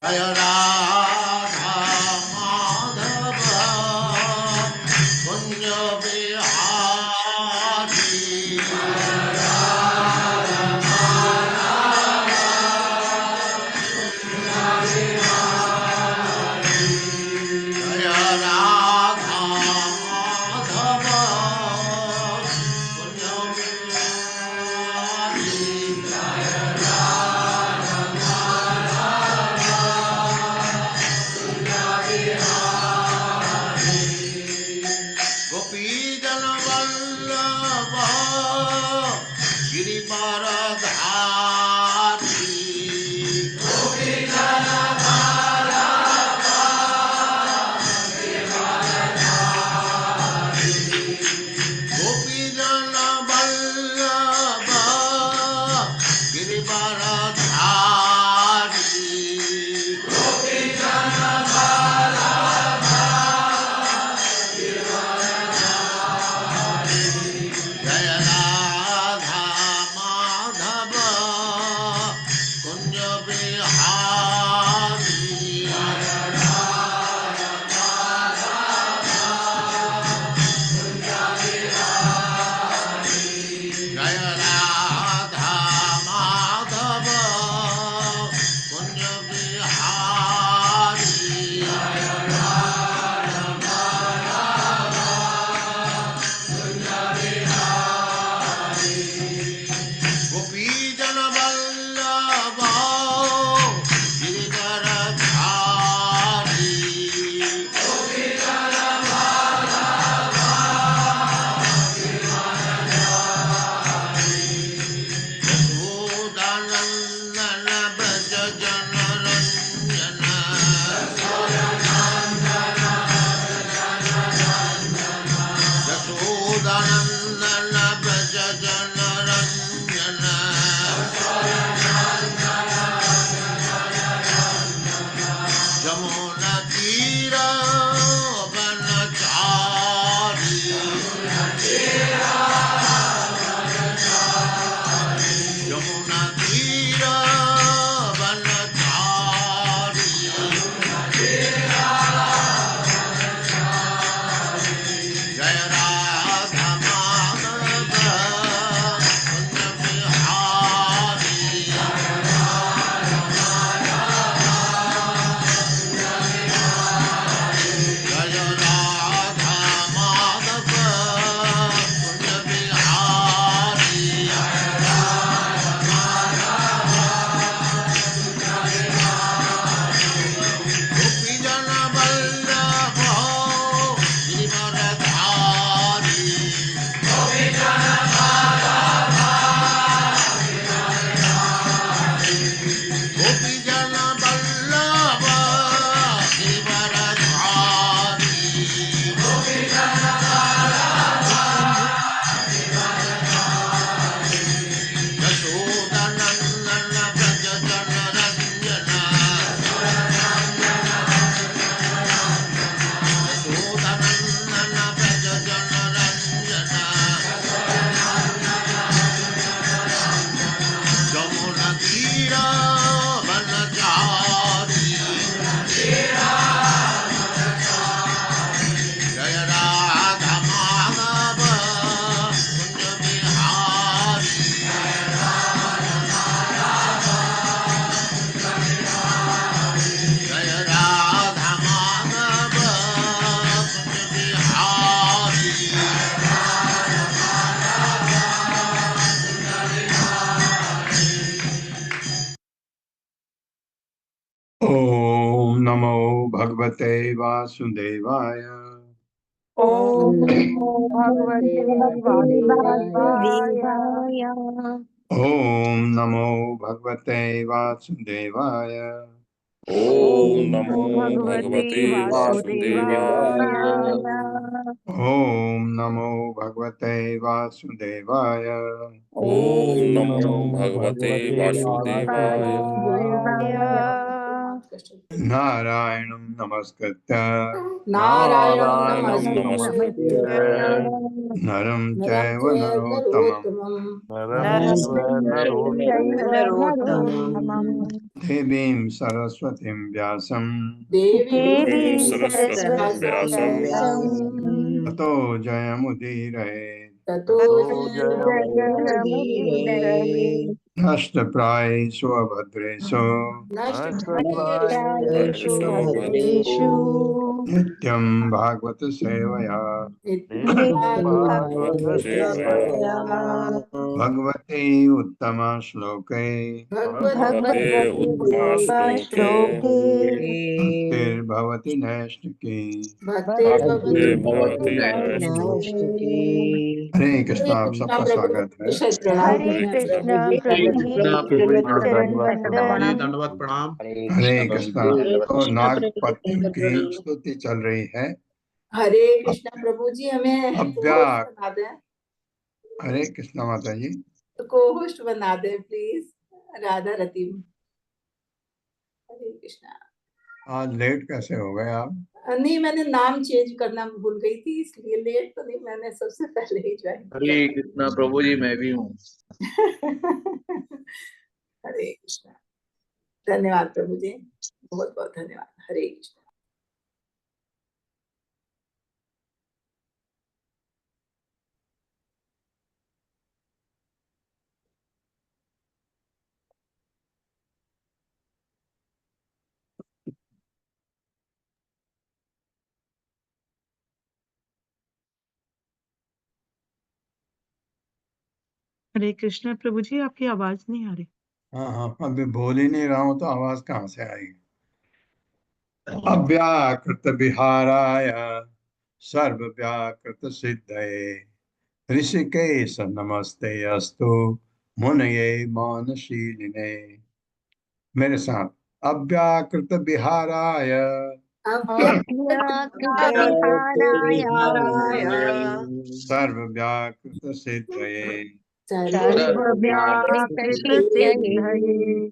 जय राधा माधव कुंज बिहारी। जय राधा माधव कुंज बिहारी। गोपीजन वल्लभ गिरिवरधारी। गोपीजन वल्लभ गिरिवरधारी। जय राधा माधव कुंज बिहारी। जय राधा माधव कुंज बिहारी। गोपीजन वल्लभ गिरिवरधारी। यशोदानंदन व्रज जनरंजन। यशोदानंदन व्रज जनरंजन। जमुना तीर वनचारी। यमुना तीर वनचारी। जय राधा माधव कुंज बिहारी। जय राधा माधव कुंज बिहारी। गोपीजन वल्लभ गिरिवरधारी। गोपीजन वल्लभ गिरिवरधारी। यशोदानंदन व्रज जनरंजन। यशोदानंदन व्रज जनरंजन। जमुना तीर वनचारी। जय राधा माधव कुंज बिहारी। जय राधा माधव कुंज बिहारी। ओम नमो भगवते वासुदेवाय। ओम नमो भगवते वासुदेवाय। ओम नमो भगवते वासुदेवाय। ओम नमो भगवते भगवते वासुदेवाय। वासुदेवाय। ओम नमो भगवते वासुदेवाय। ओम ओम नमो नमो भगवते भगवते वासुदेवाय। वासुदेवाय। नारायणं नमस्कृत्य नारायणं नमस्ते नमस्कृत्य नरं चैव नरं नरोत्तमं नरं चैव नरोत्तमम् देवीं सरस्वतीं व्यासं देवी सरस्वतीं व्यासं ततो जयमुदीरये ततो जयमुदीरये नष्टप्रायेषु अभद्रेषु नष्टप्रायेषु भद्रेषु नित्यं भागवत सेवया सेवया भगवते उत्तमा श्लोके भगवते उत्तमश्लोके भक्तिर्भवति नैष्टिकी। भक्तिर्भवति नैष्टिकी। हरे कृष्णा, आप सबका स्वागत है। हरे कृष्ण प्रभु जी चरण वंदन दंडवत प्रणाम। हरे कृष्णा। तो नागपंचमी की स्तुति चल रही है। हरे कृष्णा प्रभु जी, हमें अव्याक। होस्ट बना दें, हरे कृष्णा माता जी। को होस्ट बना दें प्लीज, राधा रतीम। हरे कृष्णा। आज लेट कैसे हो गए आप? नहीं, मैंने नाम चेंज करना भूल गई थी, इसलिए लेट तो नहीं, मैंने सबसे पहले ही ज्वाइन किया। हरे कृष्णा प्रभु जी, मैं भी हूँ। हरे कृष्णा। धन्यवाद प्रभु जी, बहुत बहुत धन्यवाद। हरे कृष्णा। हरे कृष्णा प्रभु जी, आपकी आवाज नहीं आ रही। हाँ हाँ, अभी बोल ही नहीं रहा हूँ तो आवाज कहाँ से आएगी? अव्याकृत विहाराय सर्व व्याकृत सिद्धये ऋषिकेश नमस्ते अस्तु मुनये मौनशीलिने। मेरे साथ, अव्याकृत विहाराय सर्व व्याकृत सिद्धये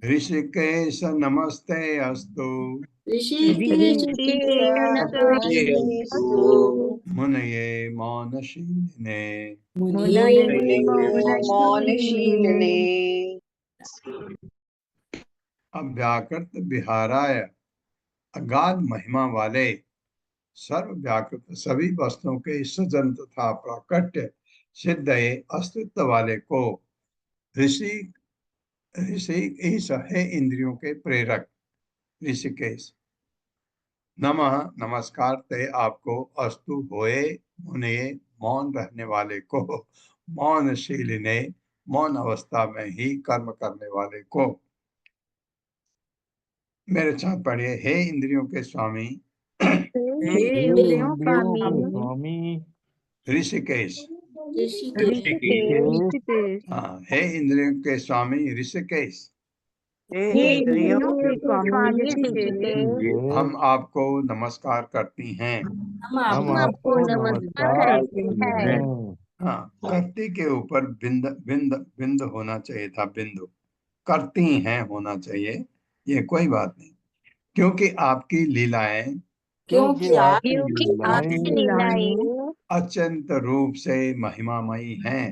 ऋषिकेश नमस्ते अस्तु मुनये मौनशीलिने। मौनशीलिने। अव्याकृत विहाराय अगाध महिमा वाले सर्व व्याकृत सभी वस्तुओं के सजन तथा प्राकट्य सिद्ध अस्तित्व वाले को ऋषि ऋषिकेश है, इंद्रियों के प्रेरक ऋषिकेश। नमः नमस्कार ते आपको अस्तु होए मुने मौन रहने वाले को, मौनशीलिने मौन अवस्था में ही कर्म करने वाले को। मेरे साथ पढ़िए, हे इंद्रियों के स्वामी ऋषिकेश। हाँ, हे इंद्रियों के स्वामी ऋषिकेश, हम आपको नमस्कार करती हैं। हम आपको नमस्कार करते हैं। हाँ, करती के ऊपर बिंद बिंद बिंद होना चाहिए था, बिंदु। करती हैं होना चाहिए, ये कोई बात नहीं, क्योंकि आपकी लीलाएं अत्यंत रूप से महिमामयी हैं।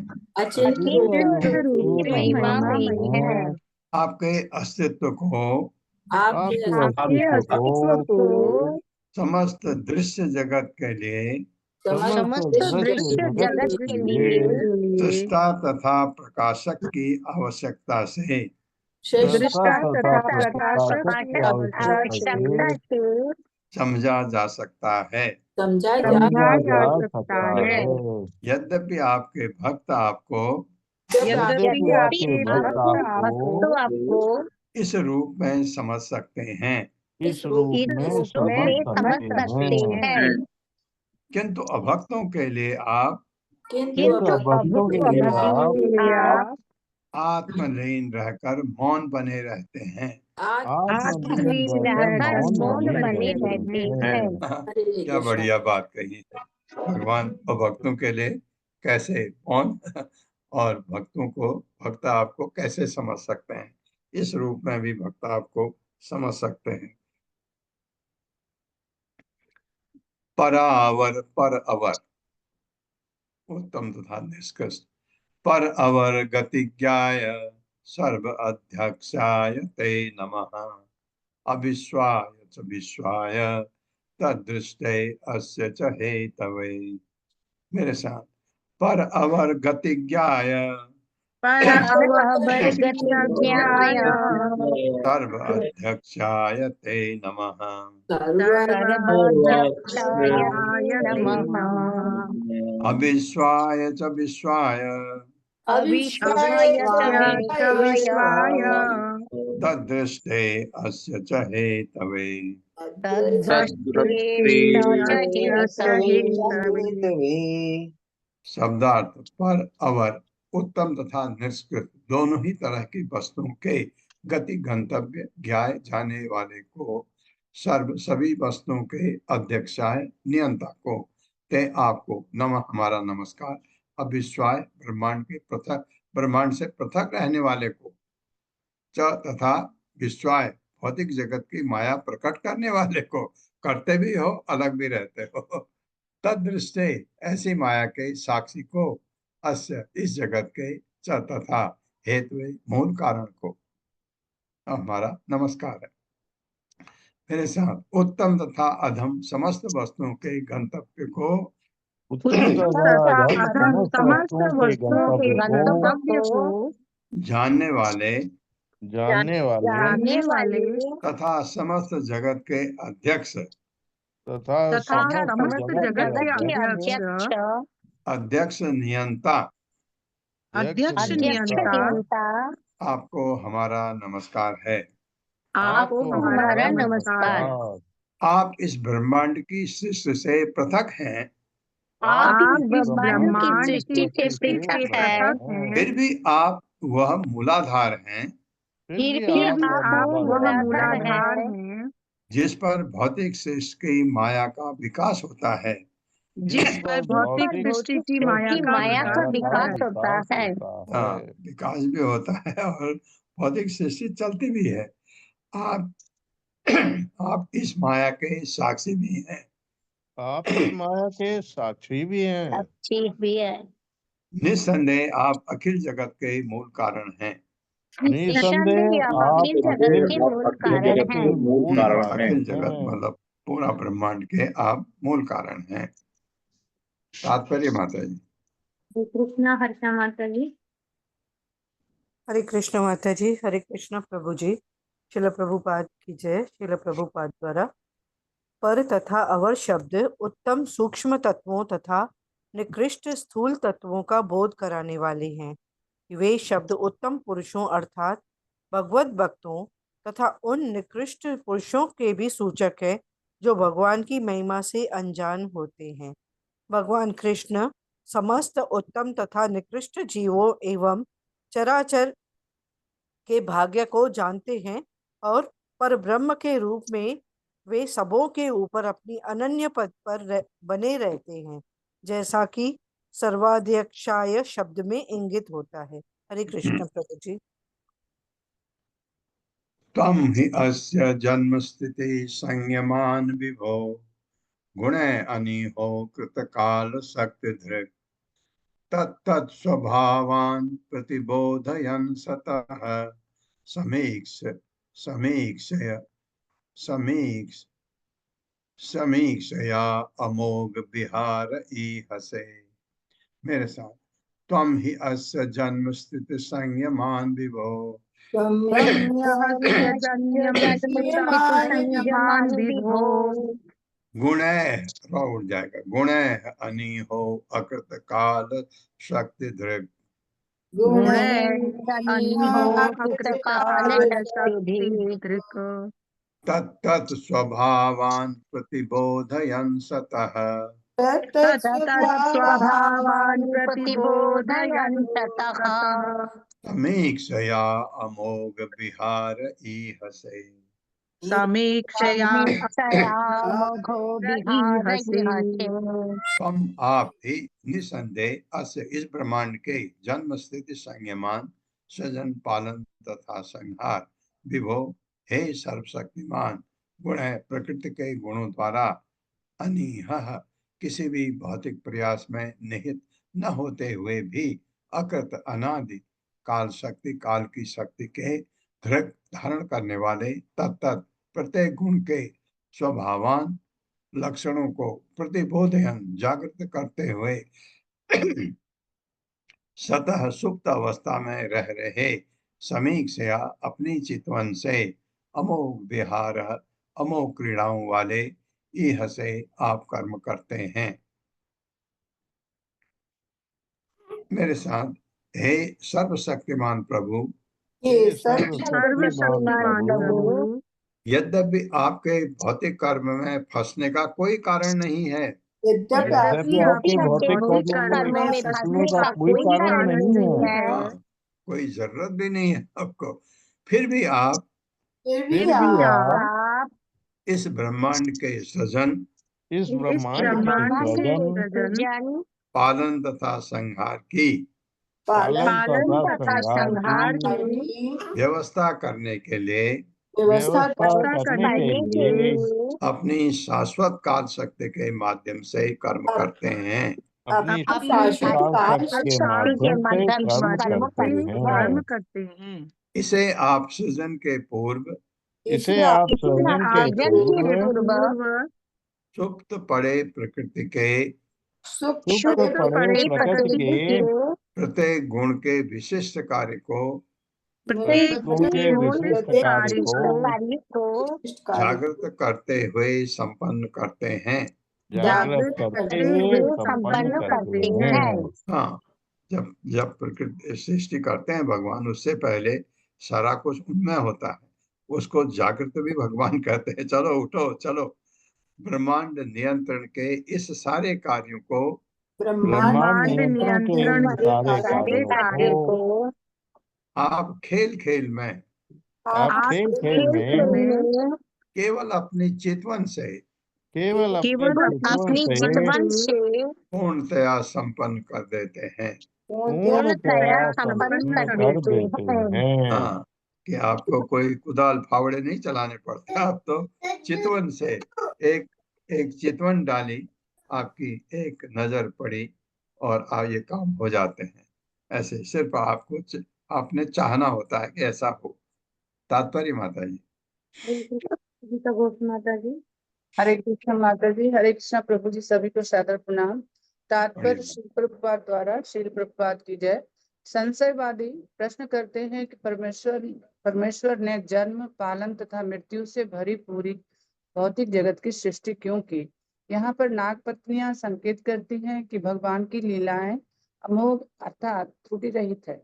आपके अस्तित्व को समस्त दृश्य जगत के लिए सृष्टा तथा प्रकाशक की आवश्यकता से समझा जा सकता है। यद्यपि आपके भक्त आपको इस रूप में समझ सकते हैं, किंतु अभक्तों के लिए आप आत्मलीन रहकर मौन बने रहते हैं। क्या बढ़िया बात कही है। भगवान अभक्तों के लिए कैसे मौन और भक्तों को, भक्त आपको कैसे समझ सकते हैं, इस रूप में भी भक्त आपको समझ सकते हैं। परावर पर अवर उत्तम तथा निष्कृष्ट पर अवर गतिज्ञाय सर्व अध्यक्षाय ते नमः अविश्वाय च विश्वाय तदृष्टे अस्य च हेतवे। मेरे साथ पर अवर गतिज्ञाय अवर गतिज्ञाय सर्व अध्यक्षाय ते नमः सर्वाध्यक्षाय नमः अविश्वाय च विश्वाय अविश्वाय च विश्वाय तदृष्टे अस्य च हेतवे। तद्दृष्टे च हेतवे। शब्दार्थ पर अवर उत्तम तथा निष्कृत दोनों ही तरह की वस्तुओं के गति गंतव्य ज्ञाए जाने वाले को सभी वस्तुओं के अध्यक्षाय नियंता को ते आपको नमः हमारा नमस्कार। अविश्वाय ब्रह्मांड से पृथक रहने वाले को च तथा विश्वाय भौतिक जगत की माया प्रकट करने वाले को करते भी हो अलग भी रहते हो तदृष्टे ऐसी माया के साक्षी को अस्य इस जगत के च तथा हेतु मूल कारण को हमारा नमस्कार है। मेरे साथ उत्तम तथा अधम समस्त वस्तुओं के गंतव्य को उत्तम तथा अधम समस्त वस्तुओं के गंतव्य को जानने वाले जानने वाले तथा समस्त जगत के अध्यक्ष तथा समस्त जगत के अध्यक्ष नियंता अध्यक्ष नियंता आपको हमारा नमस्कार है। आपको हमारा नमस्कार। आप इस ब्रह्मांड की सृष्टि से पृथक हैं। आप इस ब्रह्मांड की सृष्टि से पृथक हैं। फिर भी आप वह मूलाधार हैं। फिर भी आप वह मूलाधार हैं जिस पर भौतिक सृष्टि की माया का विकास होता है। जिस पर भौतिक सृष्टि की माया का विकास होता है। हाँ, विकास भी होता है और भौतिक सृष्टि चलती भी है। आप इस माया के साक्षी भी हैं। आप इस माया के साक्षी भी हैं। निस्संदेह आप अखिल जगत के मूल कारण हैं। निसंदेह आप अखिल जगत के मूल कारण हैं। अखिल जगत मतलब पूरा ब्रह्मांड के आप मूल कारण हैं। तात्पर्य माता जी। कृष्ण हर्षा माता जी। हरे कृष्ण माता जी। हरे कृष्ण प्रभु जी। शिल प्रभुपाद की जय। शिल प्रभुपाद द्वारा पर तथा अवर शब्द उत्तम सूक्ष्म तत्वों तथा निकृष्ट स्थूल तत्वों का बोध कराने वाले हैं। वे शब्द उत्तम पुरुषों अर्थात भगवत भक्तों तथा उन निकृष्ट पुरुषों के भी सूचक है जो भगवान की महिमा से अनजान होते हैं। भगवान कृष्ण समस्त उत्तम तथा निकृष्ट जीवों एवं चराचर के भाग्य को जानते हैं और पर ब्रह्म के रूप में वे सबों के ऊपर अपनी अनन्य पद पर बने रहते हैं, जैसा कि सर्वाध्यक्षाय शब्द में इंगित होता है। हरे कृष्ण प्रभु जी। तम हि अस्य जन्म स्थिति संयमान विभो गुणे अनिहो कृत काल शक्ति धृक् तत्तत् स्वभावान् प्रतिबोधयन् सतः समीक्षया अमोघ विहार ईहसे। मेरे साथ त्वं हि अस्य जन्म स्थिति संयमान विभो गुणैः उड़ जाएगा गुणैः अनिहो अकृत काल शक्ति धृक् तत्तत् स्वभावान् प्रतिबोधयन् सतः समीक्षया अमोघ विहार ईहसे। तम आप ही निसंदेह अस्य इस ब्रह्मांड के जन्म स्थिति संयमान सृजन पालन तथा संहार विभो हे सर्वशक्तिमान गुण है प्रकृति के गुणों द्वारा अनीहः किसी भी भौतिक प्रयास में निहित न होते हुए भी अकृत अनादि काल शक्ति काल की शक्ति के धृक धारण करने वाले तत्त प्रत्येक गुण के स्वभावान लक्षणों को प्रतिबोधयन जागृत करते हुए सतह सुप्त अवस्था में रह रहे समीक्षया अपनी चितवन से अमोघ विहार अमोघ क्रीड़ाओं वाले इह से आप कर्म करते हैं। मेरे साथ, हे सर्वशक्तिमान प्रभु, हे सर्वशक्तिमान प्रभु, यद्यपि आपके भौतिक कर्म में फंसने का कोई कारण नहीं है, यद्यपि यद्यपि आपके भौतिक भौतिक कर्मों में कर्मों में फंसने का कोई कारण नहीं है, हाँ, कोई जरूरत भी नहीं है आपको, फिर भी आप फिर फिर भी भी आप आप इस ब्रह्मांड के सृजन इस ब्रह्मांड के सृजन, पालन तथा संहार की पालन तथा संहार की व्यवस्था करने के लिए व्यवस्था करने के लिए अपनी शाश्वत काल शक्ति के माध्यम से कर्म करते हैं। अपनी शाश्वत काल काल के माध्यम से कर्म करते हैं। इसे आप सृजन के पूर्व इसे आप सृजन के पूर्व सुप्त पड़े प्रकृति के सुप्त पड़े प्रकृति के प्रत्येक गुण के विशिष्ट कार्य को प्रत्येक गुण के विशिष्ट कार्य को जागृत करते हुए संपन्न करते हैं। जागृत करते हुए संपन्न करते हैं। हाँ, जब जब प्रकृति सृष्टि करते हैं भगवान, उससे पहले सारा कुछ उनमें होता है, उसको जागृत भी भगवान कहते हैं। चलो उठो, चलो। ब्रह्मांड नियंत्रण के इस सारे कार्यों को ब्रह्मांड नियंत्रण के सारे कार्यों को आप खेल खेल में आप खेल खेल में केवल अपनी चितवन से केवल अपनी चितवन से पूर्णतया संपन्न कर देते हैं। पूर्णतया संपन्न कर देते हैं। हाँ, कि आपको कोई कुदाल फावड़े नहीं चलाने पड़ते, आप तो चितवन से एक एक चितवन डाली, आपकी एक नजर पड़ी और आप ये काम हो जाते हैं। ऐसे सिर्फ आपने चाहना होता है कि ऐसा हो। तात्पर्य माता जी। माता जी। हरे कृष्ण माता जी, हरे कृष्ण प्रभु जी, सभी को सादर प्रणाम। हरे तात्पर्य बोल। श्री प्रभुपाद द्वारा, श्री प्रभुपाद की जय। संशयवादी प्रश्न करते हैं कि परमेश्वर ने जन्म, पालन तथा मृत्यु से भरी पूरी भौतिक जगत की सृष्टि क्यों की। यहाँ पर नाग पत्नियां संकेत करती हैं कि भगवान की लीलाएं अमोघ अर्थात त्रुटि रहित है।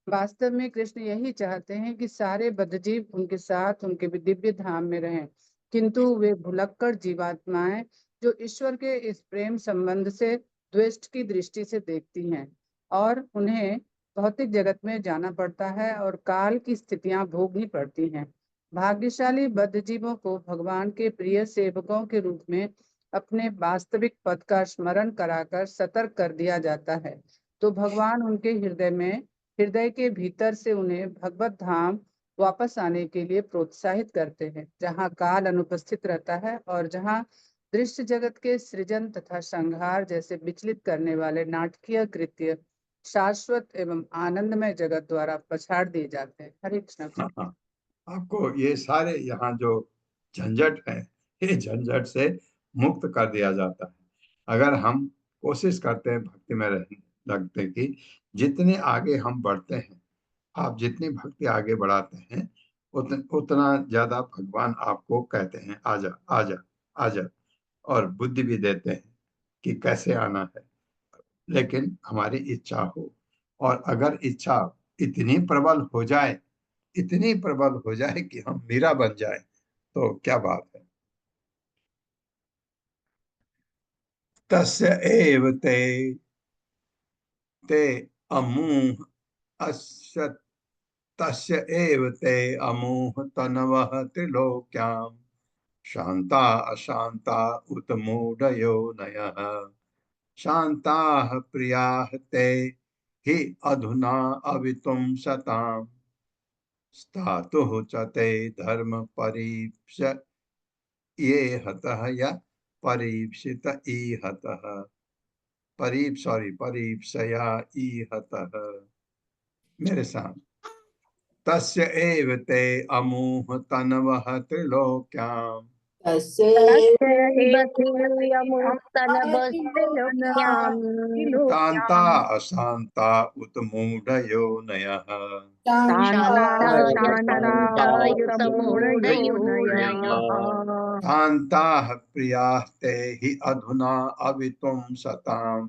वास्तव में कृष्ण यही चाहते हैं कि सारे बद्धजीव उनके साथ उनके दिव्य धाम में रहें, किंतु वे भुलक्कड़ जीवात्माएं जो ईश्वर के इस प्रेम संबंध से द्वेष्ट की दृष्टि से देखती हैं और उन्हें भौतिक जगत में जाना पड़ता है और काल की स्थितियां भोगनी पड़ती हैं। भाग्यशाली बद्धजीवों को भगवान के प्रिय सेवकों के रूप में अपने वास्तविक पद का स्मरण कराकर सतर्क कर दिया जाता है, तो भगवान उनके हृदय के भीतर से उन्हें भगवत धाम वापस आने के लिए प्रोत्साहित करते हैं, जहाँ काल अनुपस्थित रहता है और जहाँ दृश्य जगत के सृजन तथा संहार जैसे विचलित करने वाले नाटकीय कृत्य शाश्वत एवं आनंदमय जगत द्वारा पछाड़ दिए जाते हैं। हरे कृष्ण। हाँ, आपको ये सारे यहाँ जो झंझट है, ये झंझट से मुक्त कर दिया जाता है अगर हम कोशिश करते हैं भक्ति में रहने लगते कि जितने आगे हम बढ़ते हैं, आप जितनी भक्ति आगे बढ़ाते हैं, उतना ज्यादा भगवान आपको कहते हैं आजा आजा आजा, और बुद्धि भी देते हैं कि कैसे आना है। लेकिन हमारी इच्छा हो, और अगर इच्छा इतनी प्रबल हो जाए, इतनी प्रबल हो जाए कि हम मीरा बन जाए, तो क्या बात है। तस्य एव ते अमूह अस्य तस्य एव ते अमूह तनवः त्रिलोक्यां शान्ता अशान्ता उत मूढयो नयः शान्ताः प्रियाः ते हि अधुना अवितुं सताम् स्थातुः च ते धर्म परीप्स ये हतः य परीप्सित ईहतः परीप्सया ईहतः। मेरे साथ तस्य एव ते अमुह तनवः त्रिलोक्याम् तान्ता अशान्ता उत मूढयो नयः तान्ताः प्रियाः ते हि अधुना अवितुं सताम्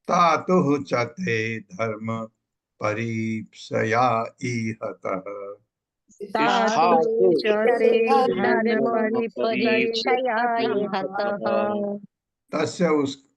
तातुः च ते धर्म परीप्सया ईहतः। तस्य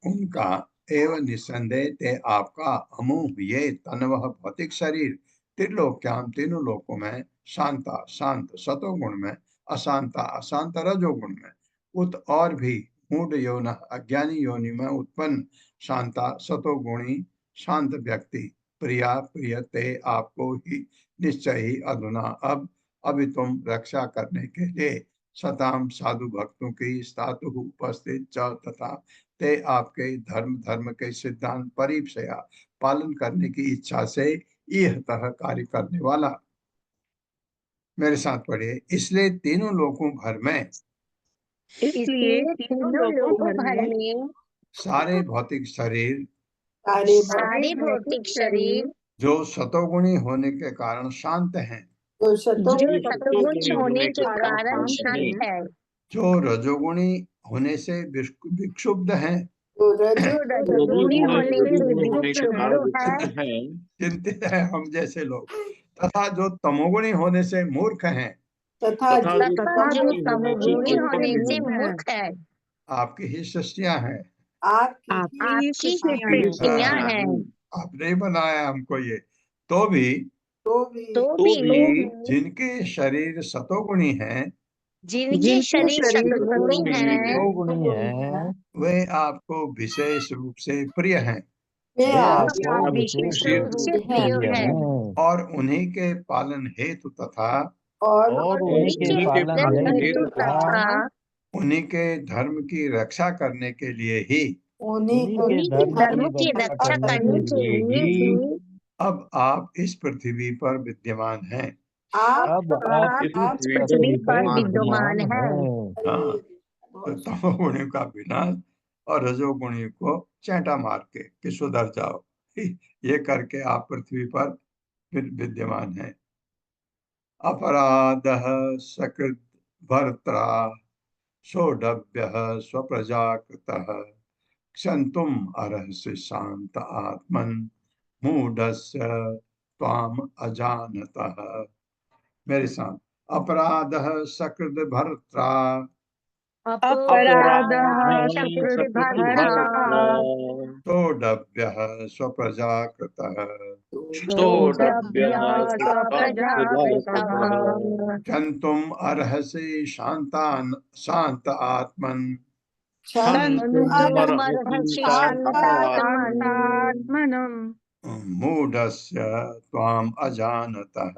उनका एवं निस्संदेह ते आपका अमूह ये तनवह भौतिक शरीर त्रिलोक्याम तीनों लोकों में शांता शांत सतोगुण में अशांता अशांत रजोगुण में उत और भी मूढ़ योन अज्ञानी योनि में उत्पन्न शांता सतोगुणी शांत व्यक्ति प्रिया प्रियते आपको ही निश्चय ही अधुना अब अभी तुम रक्षा करने के लिए सताम साधु भक्तों की स्थातु उपस्थित च तथा ते आपके धर्म के सिद्धांत परीप्सया पालन करने की इच्छा से यह तरह कार्य करने वाला। मेरे साथ पढ़िए। इसलिए तीनों लोकों भर में सारे भौतिक शरीर जो सतोगुणी होने के कारण शांत हैं, जो रजोगुणी होने से विक्षुब्ध हैं, चिंतित है हम जैसे लोग, तथा जो तमोगुणी होने से मूर्ख हैं, आपकी ही सृष्टियां हैं, आपने बनाया हमको ये। तो भी जिनके शरीर सतोगुणी हैं, वे आपको विशेष रूप से प्रिय हैं और उन्हीं के पालन हेतु तथा उन्हीं के धर्म की रक्षा करने के लिए ही अब आप इस पृथ्वी पर विद्यमान हैं। तमोगुणी का विनाश और रजोगुणी को चैंटा मार के सुधर जाओ, ये करके आप पृथ्वी पर विद्यमान हैं। अपराधः सकृत भर्त्रा सोढव्यः स्वप्रजाकृतः क्षन्तुम् अर्हसि शान्त आत्मन् मूढस्य त्वाम् अजानतः। मेरे साथ अपराधः सकृत भर्त्रा सोढव्यः स्वप्रजाकृतः क्षन्तुम् अर्हसि शान्त आत्मन् मूढस्य त्वाम् अजानतः।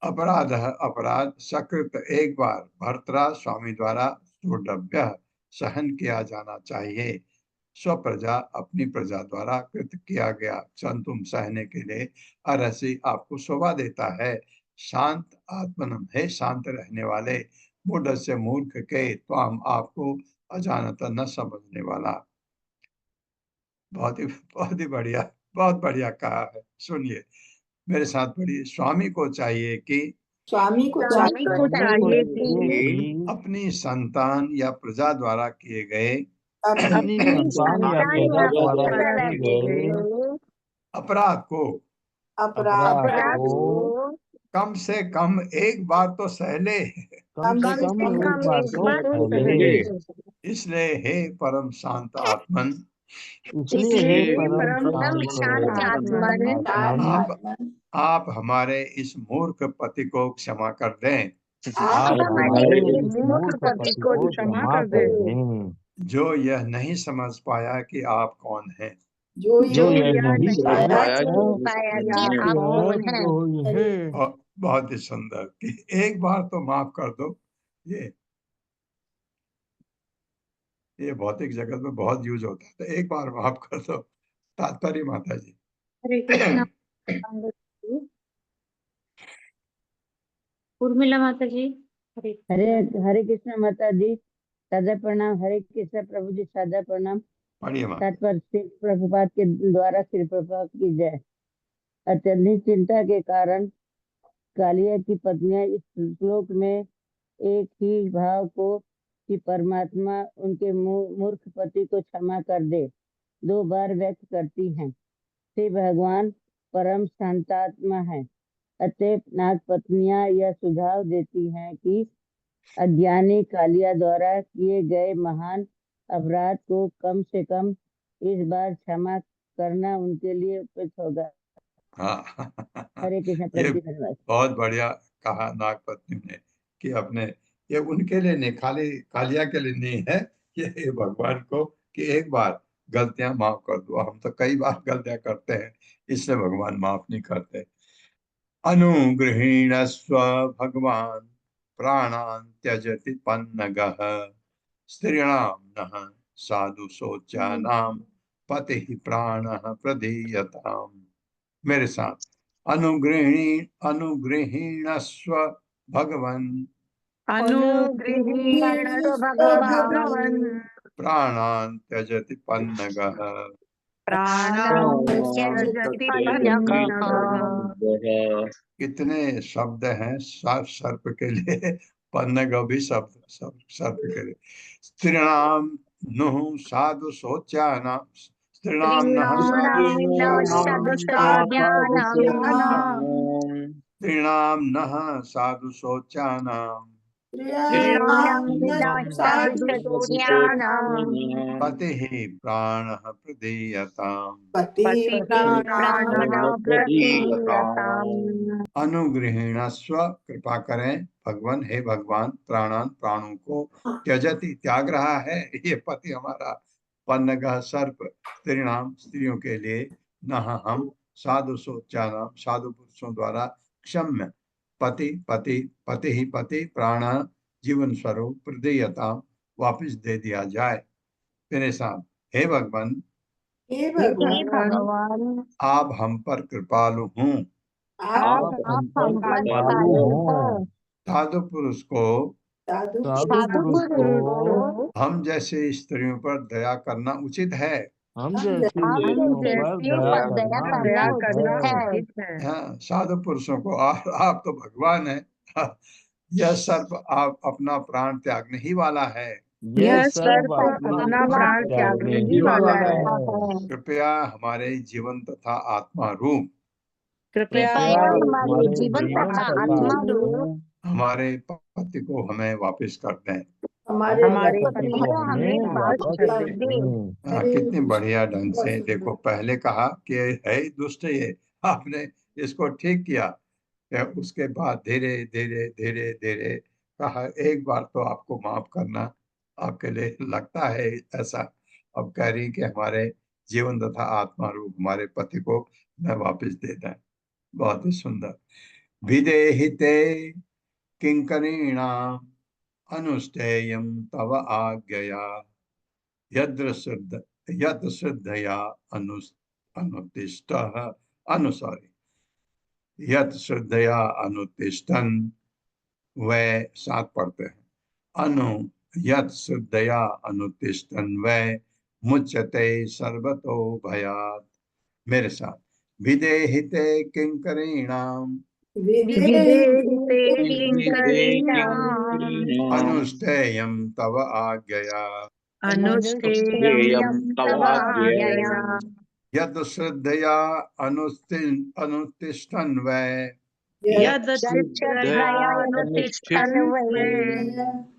अपराध सकृत एक बार भर्त्रा स्वामी द्वारा सोढव्य सहन किया जाना चाहिए, स्वप्रजा अपनी प्रजा द्वारा कृत किया गया क्षन्तुम सहने के लिए अरसी आपको शोभा देता है। शांत आत्मनम है शांत रहने वाले, मूढ़ से मूर्ख के त्वाम आपको अजानता न समझने वाला। बहुत ही बढ़िया, बहुत बढ़िया कहा है। सुनिए मेरे साथ पढ़िए। स्वामी को चाहिए कि अपनी संतान या प्रजा द्वारा किए गए अपराध को कम से कम एक बार तो सह ले। इसलिए हे परम शांत आत्मन, आप हमारे इस मूर्ख पति को क्षमा कर दें, जो यह नहीं समझ पाया कि आप कौन हैं। जो जो यह यह नहीं नहीं समझ पाया पाया कि कि आप आप हैं। कोई हैं। बहुत ही सुंदर कि एक बार तो माफ कर दो। ये भौतिक जगत में बहुत यूज होता है, तो एक बार माफ कर दो। तात्पर्य माता जी। हरे कृष्णा। उर्मिला माता जी। हरे हरे हरे कृष्ण माता जी, सादर प्रणाम। हरे कृष्ण प्रभु जी, सादर प्रणाम। पढ़िए माँ। तात्पर्य श्री प्रभुपाद के द्वारा श्री प्रभुपाद की जय। अत्यधिक चिंता के कारण कालिया की पत्नियां इस श्लोक में एक ही भाव को कि परमात्मा उनके मूर्ख पति को क्षमा कर दे, 2 बार व्यक्त करती हैं। श्री भगवान परम शांतात्मा है, अतएव नाग पत्नियां यह सुझाव देती हैं कि अज्ञानी कालिया द्वारा किए गए महान अपराध को कम से कम इस बार क्षमा करना उनके लिए उपयुक्त होगा। हाँ हरे कृष्ण ये प्रभु जी, धन्यवाद। बहुत बढ़िया कहा नागपत्नी ने कि अपने, ये उनके लिए नहीं, खाली कालिया के लिए नहीं है, ये भगवान को कि एक बार गलतियां माफ कर दो। हम तो कई बार गलतियां करते हैं, इसलिए भगवान माफ नहीं करते। अनुगृहीणस्व भगवान प्राणान् त्यजति पन्नगः स्त्रीणां नः साधु शोच्यानां पतिः प्राणः प्रदीयताम्। मेरे साथ, अनुगृहीणस्व भगवन् अनुगृहीणस्व भगवान् प्राणान् त्यजति पन्नगः प्राणां त्यजति पन्नगः। कितने शब्द हैं सर्प के लिए, पन्नग भी शब्द सर्प के लिए। स्त्रीणाम नुः साधु शोच्यानां, स्त्रीणाम नः साधु शोच्यानां, स्त्रीणाम नः साधु शोच्यानां पतिः प्राणः प्रदीयताम्। अनुगृहीणस्व, कृपा करें भगवान, हे भगवान, प्राणान, प्राणों को, त्यजति, त्याग रहा है ये पति हमारा, पन्नगः सर्प, स्त्रीणाम, स्त्रियों के लिए, नह हम, साधु शोच्यानाम, साधु पुरुषों द्वारा, क्षम्य, पति पति पति ही पति, प्राण जीवन स्वरूप, प्रदेयताम, वापिस दे दिया जाए। मेरे साथ, हे भगवान, हे भगवान, आप हम पर कृपालु हूँ। आप हम पर कृपालु हों। साधु पुरुष को, साधु पुरुष को हम जैसे स्त्रियों पर दया करना उचित है। हम जैसे स्त्रियों पर दया करना उचित है। हाँ, साधु पुरुषों को, आप तो भगवान है। यह सर्प आप अपना प्राण त्यागने ही वाला है। यह सर्प अपना प्राण त्यागने ही वाला है। कृपया हमारे जीवन तथा आत्मा रूप, कृपया हमारे जीवन तथा आत्मा रूप हमारे पति को हमें वापस कर दें। हमारे पति को हमें वापस कर दें। कितने बढ़िया ढंग से, देखो पहले कहा कि है दुष्ट ये, आपने इसको ठीक किया, उसके बाद धीरे धीरे धीरे धीरे कहा एक बार तो आपको माफ करना आपके लिए लगता है ऐसा। अब कह रही कि हमारे जीवन तथा आत्मा रूप हमारे पति को मैं वापस दे दें। बहुत ही सुंदर। विदेहिते किंकरीणाम अनुष्ठेयं तव आज्ञया यद् श्रद्धया अनुतिष्ठः यद् श्रद्धया अनुतिष्ठन्, वै साथ पढ़ते हैं, यद् श्रद्धया अनुतिष्ठन् वै मुच्यते सर्वतो भयात्। मेरे साथ, विदेहिते किंकरीणाम अनुष्ठेयं तव आज्ञया यद् श्रद्धया अनुतिष्ठन् वै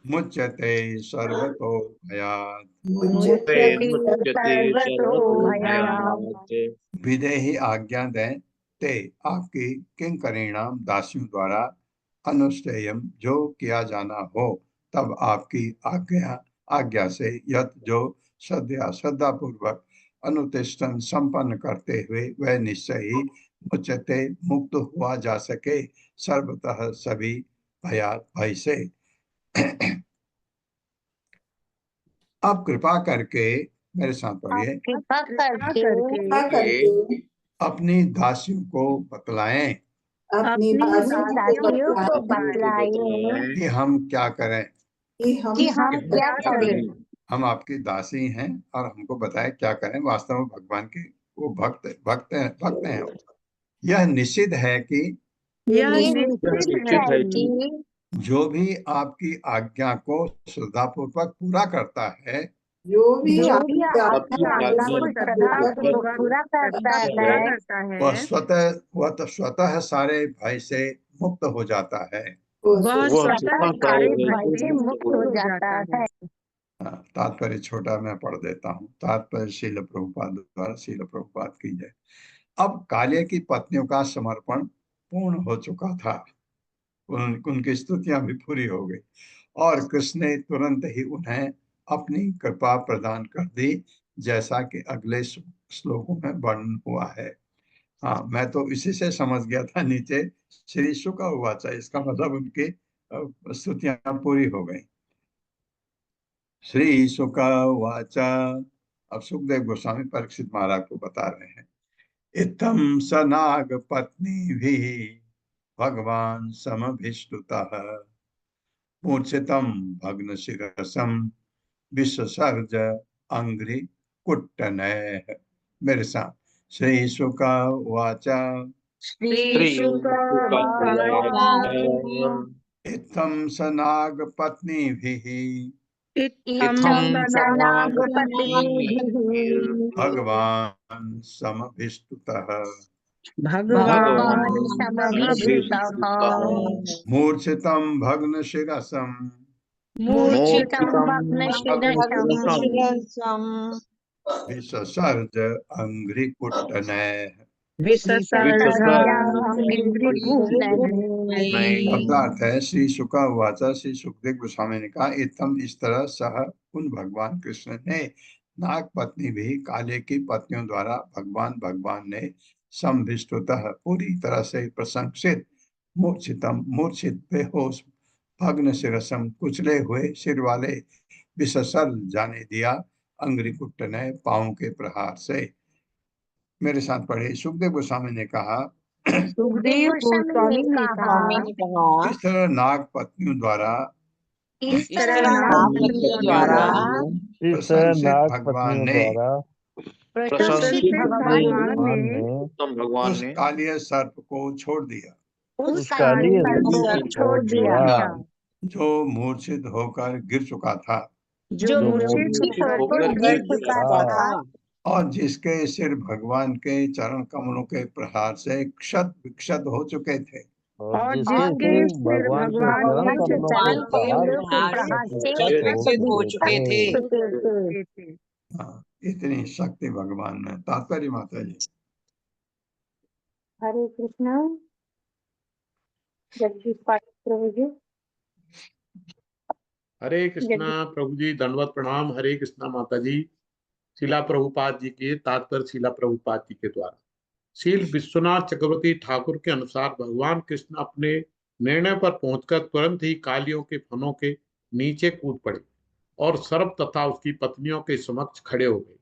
मुच्यते सर्वतो भयात्। विदेही आज्ञा दें ते, आपकी किंकरीणाम, दासियों द्वारा, अनुष्ठेयम, जो किया जाना हो, तब आपकी आज्ञा से, यत जो, श्रद्धा पूर्वक, अनुतिष्ठन संपन्न करते हुए वह निश्चय ही मुच्यते मुक्त हुआ जा सके सर्वतः सभी भय से। अब कृपा करके मेरे साथ पढ़िए। कृपा करके कृपा करके अपनी दासियों को बतलाएं अपनी दासियों को दासियों को बतलाएं बतलाए कि हम क्या करें। कि कि हम हम क्या करें। हम आपकी दासी हैं और हमको बताएं क्या करें। वास्तव में भगवान के वो भक्त हैं। यह निश्चित है कि ये निश्चित है कि जो भी आपकी आज्ञा को श्रद्धापूर्वक पूरा करता है जो भी जो भी आपकी आपकी आज्ञा को श्रद्धापूर्वक पूरा करता है वह तो स्वतः सारे भय से मुक्त हो जाता है। वह स्वतः सारे भय से मुक्त हो जाता है। तात्पर्य छोटा मैं पढ़ देता हूँ। तात्पर्य शील प्रभुपाद द्वारा शील प्रभुपाद की जय। अब कालिया की पत्नियों का समर्पण पूर्ण हो चुका था। उनकी स्तुतियां भी पूरी हो गई और कृष्ण ने तुरंत ही उन्हें अपनी कृपा प्रदान कर दी, जैसा कि अगले श्लोकों में वर्णन हुआ है। हाँ, मैं तो इसी से समझ गया था नीचे श्री शुक उवाच, इसका मतलब उनकी स्तुतियां पूरी हो गई। श्री शुक उवाच, अब सुखदेव गोस्वामी परीक्षित महाराज को बता रहे हैं। इत्थं स नाग पत्नी भी भगवान समभिष्टुतः मूर्छितं भग्न शिरसम विससर्ज अंघ्रि कुट्टनैः। मेरे साथ श्री शुक उवाच श्री शुक इत्थं स नाग पत्नीभिः भगवान समभिष्टुतः भगवान समभिष्टुतः मूर्छितं भग्न शिरसम मूर्छितं भग्न शिरसं विससर्ज अंघ्रि कुट्टनैः। शब्दार्थ है श्री शुक उवाच, श्री सुखदेव गोस्वामी ने कहा, इत्थम इस तरह सह उन भगवान कृष्ण ने नाग पत्नी भी काले की पत्नियों द्वारा भगवान ने संभिष्टुतः पूरी तरह से प्रशंसित मूर्छित बेहोश भग्न शिरसम कुचले हुए सिर वाले विससर्ज जाने दिया अंग्रिकुट्ट ने पांव के प्रहार से। मेरे साथ पढ़े। सुखदेव गोस्वामी ने कहा, सुखदेव गोस्वामी ने कहा, इस तरह नाग पत्नियों द्वारा इस तरह नाग पत्नियों द्वारा प्रशंसित भगवान ने प्रशंसित भगवान ने उस कालिय सर्प को छोड़ दिया उस कालिय सर्प को छोड़ दिया जो मूर्छित होकर गिर चुका था, जो मूर्छित होकर गिर चुका था और जिसके सिर भगवान के चरण कमलों के प्रहार से क्षत विक्षत हो चुके थे, और जिसके भगवान के चरण कमलों के प्रहार से हो चुके थे। हाँ, इतनी शक्ति भगवान में। तात्पर्य माता जी। हरे कृष्णा। जगदीश पाठक प्रभु जी। हरे कृष्णा प्रभु जी, दंडवत प्रणाम। हरे कृष्णा माता जी। शिला प्रभुपाद जी के तात्पर्य शिला प्रभुपाद जी के द्वारा शील विश्वनाथ चक्रवर्ती ठाकुर के अनुसार भगवान कृष्ण अपने निर्णय पर पहुंचकर तुरंत ही कालियों के फनों के नीचे कूद पड़े और सर्प तथा उसकी पत्नियों के समक्ष खड़े हो गए।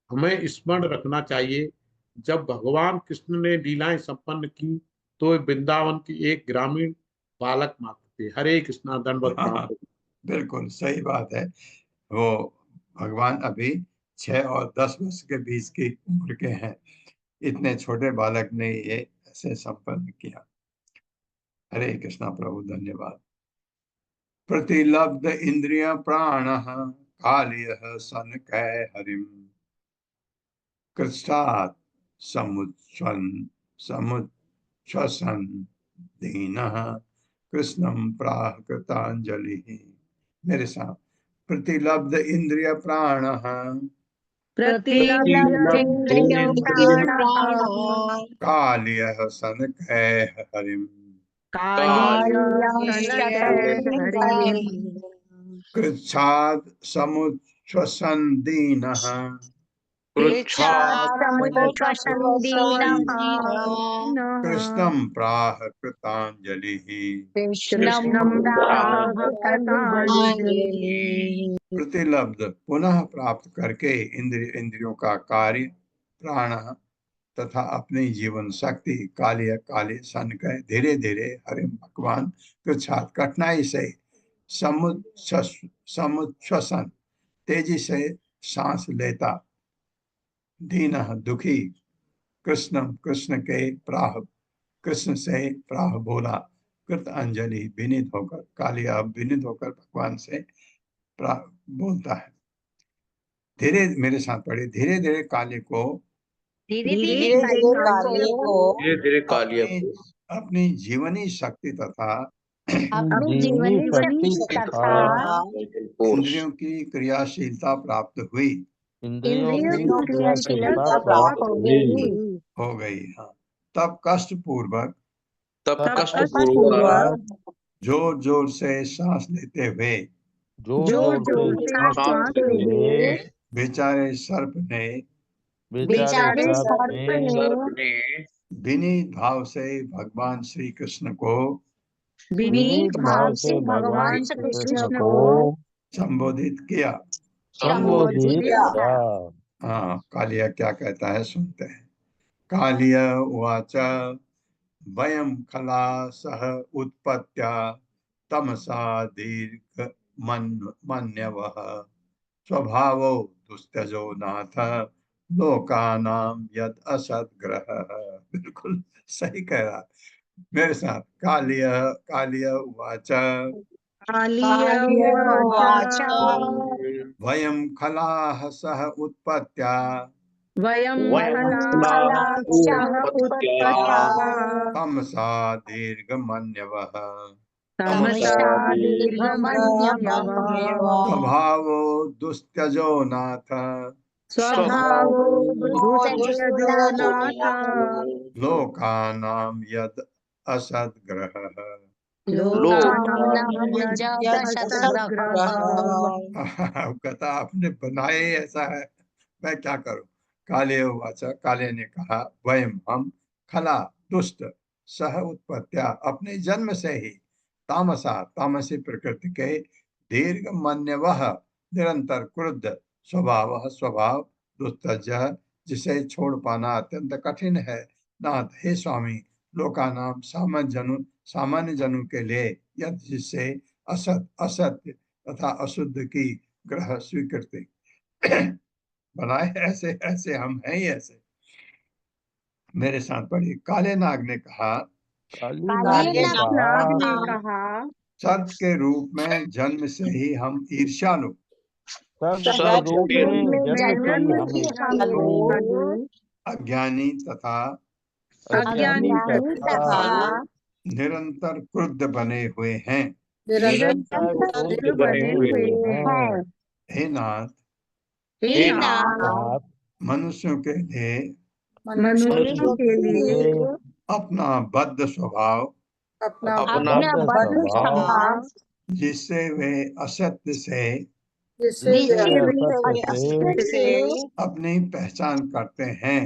हमें स्मरण रखना चाहिए, जब भगवान कृष्ण ने लीलाएं संपन्न की तो वे वृंदावन की एक ग्रामीण बालक मात्र थे। हरे कृष्णा। दंडवत प्रणाम। बिल्कुल सही बात है। वो भगवान अभी 6 और 10 वर्ष के बीच की उम्र के हैं। इतने छोटे बालक ने ये ऐसे संपन्न किया। हरे कृष्णा प्रभु, धन्यवाद। प्रतिलब्ध इंद्रिय प्राण कालियः सनकै हरिम कृष्णात् समुच्छ्वसन दीनः कृष्णं प्राह कृतांजलि। मेरे साथ। प्रतिलब्ध इंद्रिय प्राण कालियः सनकै हरिम कृच्छाद समुच्छ्वसन दीनः कृष्णं प्राह कृतांजलिः प्रतिलब्ध पुनः प्राप्त करके इंद्रियों का कार्य प्राण तथा अपनी जीवन शक्ति कालिय काले सन के धीरे धीरे हरि भगवान कृच्छात कठिनाई से समुच्छ्वसन तेजी से सांस लेता दीन दुखी कृष्णम कृष्ण के प्राह कृष्ण से प्राह बोला कृत अंजलि विनीत होकर कालिया विनीत होकर भगवान से प्राह बोलता है। धीरे मेरे साथ पढ़े धीरे धीरे काले को धीरे धीरे कालिया को अपनी जीवनी शक्ति तथा जीवनी शक्ति तथा इंद्रियों की क्रियाशीलता प्राप्त हुई इंद्रियों की क्रियाशीलता प्राप्त हुई हो गई। हाँ, तब कष्ट पूर्वक जोर जोर से सांस लेते हुए जोर जोर से सांस लिए बेचारे सर्प ने विनीत भाव से भगवान श्री कृष्ण को विनीत भाव से भगवान श्री कृष्ण को संबोधित किया। हाँ, कालिया क्या कहता है सुनते हैं। कालिया उवाच वयं खला सह उत्पत्त्या तमसा दीर्घ मन्यवः स्वभावो दुस्तजो नाथ लोकानां यद असद्ग्रहः। बिल्कुल सही कह रहा मेरे साथ। कालिय उवाच वयं खलाः सह उत्पत्त्या तमसा दीर्घमन्यवः स्वभावो दुस्तजो नाथ लोकानां यद असद्ग्रहः। कहता आपने बनाए ऐसा है, मैं क्या करूं। काले वाचा काले ने कहा वयम हम खला दुष्ट सह उत्पत्त्या अपने जन्म से ही तामसा तामसी प्रकृति के दीर्घ मन्यवः निरंतर क्रुद्ध स्वभाव स्वभाव दुस्तज जिसे छोड़ पाना अत्यंत कठिन है। नाथ हे स्वामी लोकानाम सामान्य जनों के लिए यद जिससे असत असत्य तथा अशुद्ध की ग्रह स्वीकृति बनाए ऐसे ऐसे हम हैं ही ऐसे। मेरे साथ पढ़िए। काले नाग ने कहा सर्प के रूप में जन्म से ही हम ईर्ष्यालु अज्ञानी तथा निरंतर क्रुद्ध बने हुए हैं। हे नाथ मनुष्यों के लिए अपना बद्ध स्वभाव जिससे वे असत्य से अपनी पहचान करते हैं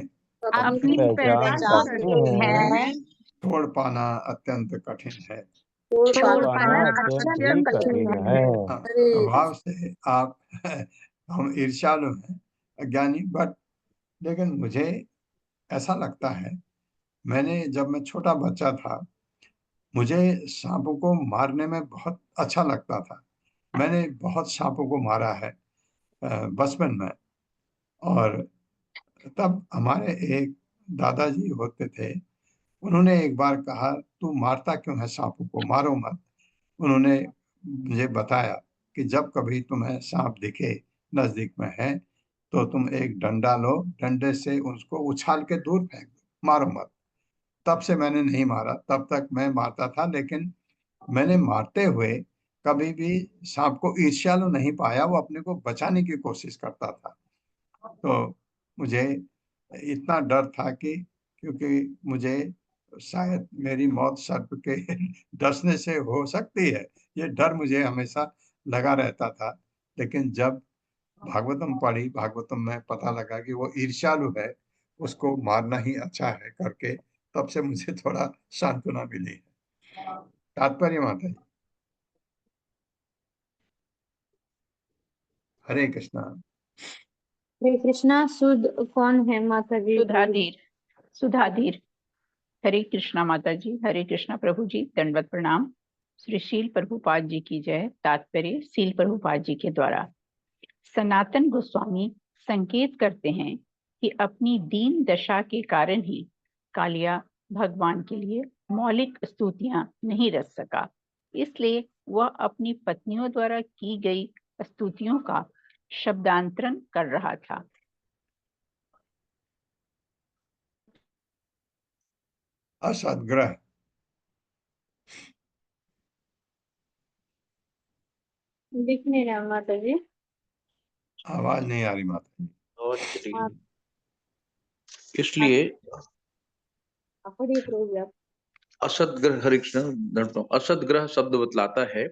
छोड़ पाना अत्यंत कठिन है। स्वभाव से आप हम ईर्ष्यालु हैं अज्ञानी बट लेकिन मुझे ऐसा लगता है जब मैं छोटा बच्चा था मुझे सांपों को मारने में बहुत अच्छा लगता था। मैंने बहुत सांपों को मारा है बचपन में। और तब हमारे एक दादाजी होते थे, उन्होंने एक बार कहा तू मारता क्यों है सांपों को, मारो मत। उन्होंने मुझे बताया कि जब कभी तुम्हें सांप दिखे नजदीक में है तो तुम एक डंडा लो, डंडे से उसको उछाल के दूर फेंक दो, मारो मत। तब से मैंने नहीं मारा। तब तक मैं मारता था लेकिन मैंने मारते हुए कभी भी सांप को ईर्ष्यालु नहीं पाया, वो अपने को बचाने की कोशिश करता था। तो मुझे इतना डर था कि क्योंकि मुझे शायद मेरी मौत सर्प के डसने से हो सकती है, ये डर मुझे हमेशा लगा रहता था। लेकिन जब भागवतम पढ़ी, भागवतम में पता लगा कि वो ईर्ष्यालु है, उसको मारना ही अच्छा है करके, तब से मुझे थोड़ा सांत्वना मिली है। तात्पर्य माता जी। हरे कृष्णा। हरे कृष्णा। सुध कौन है माता जी? सुधाधीर। सुधाधीर। हरे कृष्णा माता जी। हरे कृष्णा प्रभु जी, दंडवत प्रणाम। श्री शील प्रभुपाद जी की जय। तात्पर्य शील प्रभुपाद जी के द्वारा। सनातन गोस्वामी संकेत करते हैं कि अपनी दीन दशा के कारण ही कालिया भगवान के लिए मौलिक स्तुतियां नहीं रच सका, इसलिए वह अपनी पत्नियों द्वारा की गई स्तुतियों का शब्दांतरण कर रहा था। असदग्रह। दिख नहीं रहा माता जी। आवाज नहीं आ रही माता जी। और चली आप इसलिए पढ़िए प्रभु जी आप। असदग्रह, हरे कृष्ण, दंड। असदग्रह शब्द बतलाता है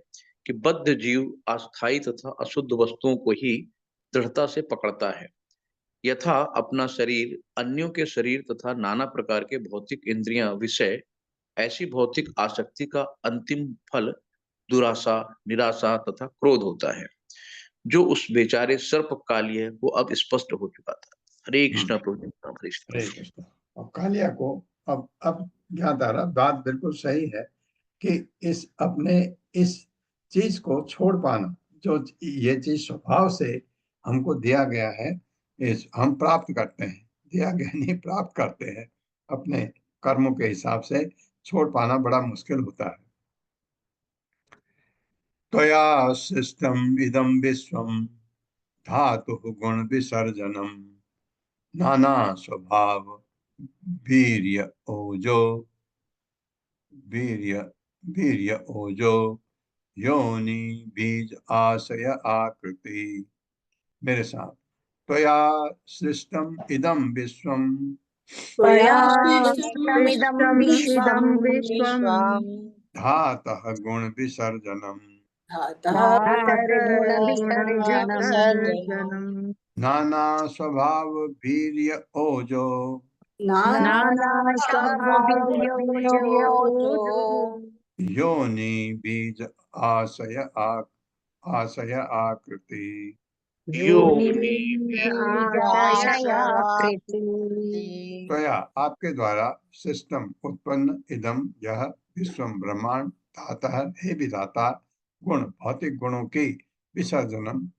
कि बद्ध जीव अस्थायी तथा अशुद्ध वस्तुओं को ही दृढ़ता से पकड़ता है, यथा अपना शरीर, अन्यों के शरीर तथा नाना प्रकार के भौतिक इंद्रियां, विषय। ऐसी भौतिक आसक्ति का अंतिम फल दुराशा, निराशा तथा क्रोध होता है, जो उस बेचारे सर्प कालिय को अब स्पष्ट हो चुका था। हरे कृष्ण प्रभु। हरे कृष्ण। हरे कृष्ण। और कालिया को अब ज्ञात आ रहा, बात बिल्कुल सही है कि इस अपने इस चीज को छोड़ पाना, जो ये चीज स्वभाव से हमको दिया गया है, इस हम प्राप्त करते हैं, दिया गया नहीं प्राप्त करते हैं, अपने कर्मों के हिसाब से छोड़ पाना बड़ा मुश्किल होता है। त्वया सृष्टम इदं विश्वम धातु गुण विसर्जनम नाना स्वभाव वीर्य ओजो वीर्य वीर्य ओजो योनि बीज आशय आकृति। मेरे साथ। त्वया सृष्टम इदं विश्वम त्वया सृष्टमिदं सृष्टमिदं विश्वं धातः गुण विसर्जनम धातर्गुणविसर्जनम् नाना स्वभाव वीर्य ओजो नाना स्वभाववीर्योजो योनि बीज आशय आशय आकृति। योनि बीजाशयाकृति। त्वया आपके द्वारा सिस्टम उत्पन्न इदम यह विश्वम ब्रह्मांड धातः हे विधाता गुण भौतिक गुणों की विसर्जनम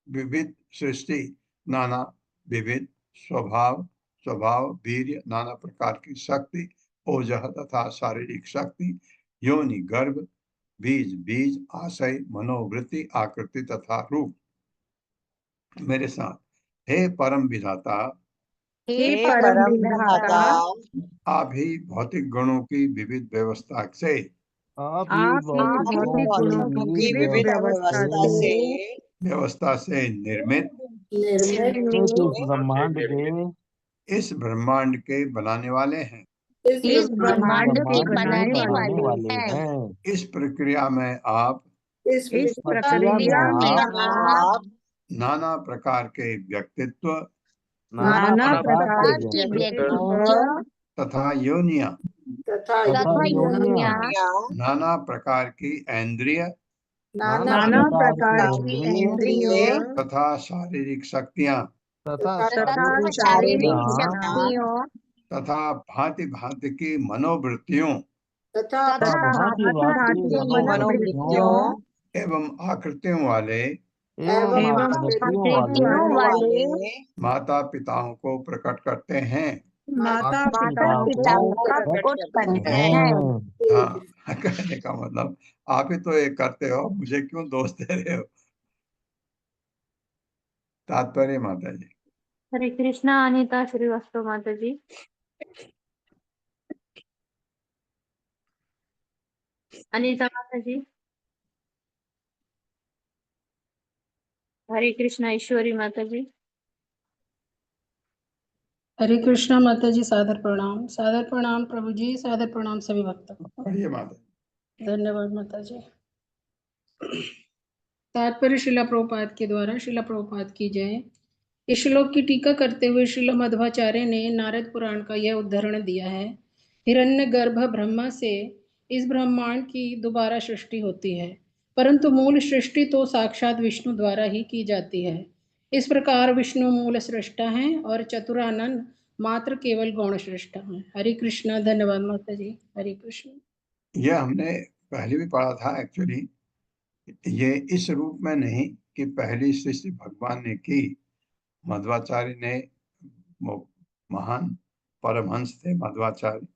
विविध सृष्टि नाना विविध स्वभाव स्वभाव वीर्य नाना प्रकार की शक्ति ओजह तथा शारीरिक शक्ति योनि गर्भ बीज बीज आशय मनोवृत्ति आकृति तथा रूप। मेरे साथ। हे परम विधाता हे परम विधाता आप ही भौतिक गुणों की विविध व्यवस्था से आप ही आप ही भौतिक भौतिक गुणों गुणों की की विविध व्यवस्था से निर्मित निर्मित इस ब्रह्मांड इस ब्रह्मांड के बनाने वाले हैं। इस ब्रह्मांड के बनाने वाले हैं। इस प्रक्रिया में आप इस प्रक्रिया में आप नाना प्रकार के व्यक्तित्व नाना प्रकार के व्यक्तित्व तथा योनिया नाना प्रकार की इंद्रिय नाना प्रकार की इंद्रियों तथा शारीरिक शक्तियां तथा शारीरिक शक्तियों तथा भांति भांति की मनोवृत्तियों तथा भांति की मनोवृत्तियों एवं आकृतियों वाले एवं आकृतियों वाले माता पिताओं को प्रकट करते हैं। माता पिताओं को प्रकट करते हैं। हाँ, कहने का मतलब आप ही तो ये करते हो, मुझे क्यों दोष दे रहे हो। तात्पर्य माता जी। हरे कृष्णा। अनिता श्रीवास्तव माता जी। अनिता माता जी। हरे कृष्णा ईश्वरी माता जी। हरे कृष्णा माता जी। सादर प्रणाम प्रभु जी, सादर प्रणाम सभी भक्तों को। बढ़िया माता। धन्यवाद माता जी। तात्पर्य शिला प्रभुपाद के द्वारा। शिला प्रभुपाद की जय। इस श्लोक की टीका करते हुए श्रील मध्वाचार्य ने नारद पुराण का यह उदाहरण दिया है। हिरण्यगर्भ ब्रह्मा से इस ब्रह्मांड की दोबारा सृष्टि होती है, परंतु मूल सृष्टि तो साक्षात विष्णु द्वारा ही की जाती है। इस प्रकार विष्णु मूल सृष्टा हैं और चतुरानंद मात्र केवल गौण सृष्टा हैं। हरे कृष्णा। धन्यवाद माता जी। हरे कृष्ण। यह हमने पहले भी पढ़ा था एक्चुअली। ये इस रूप में नहीं कि पहली सृष्टि भगवान ने की। मध्वाचार्य ने, महान परमहंस थे मध्वाचार्य,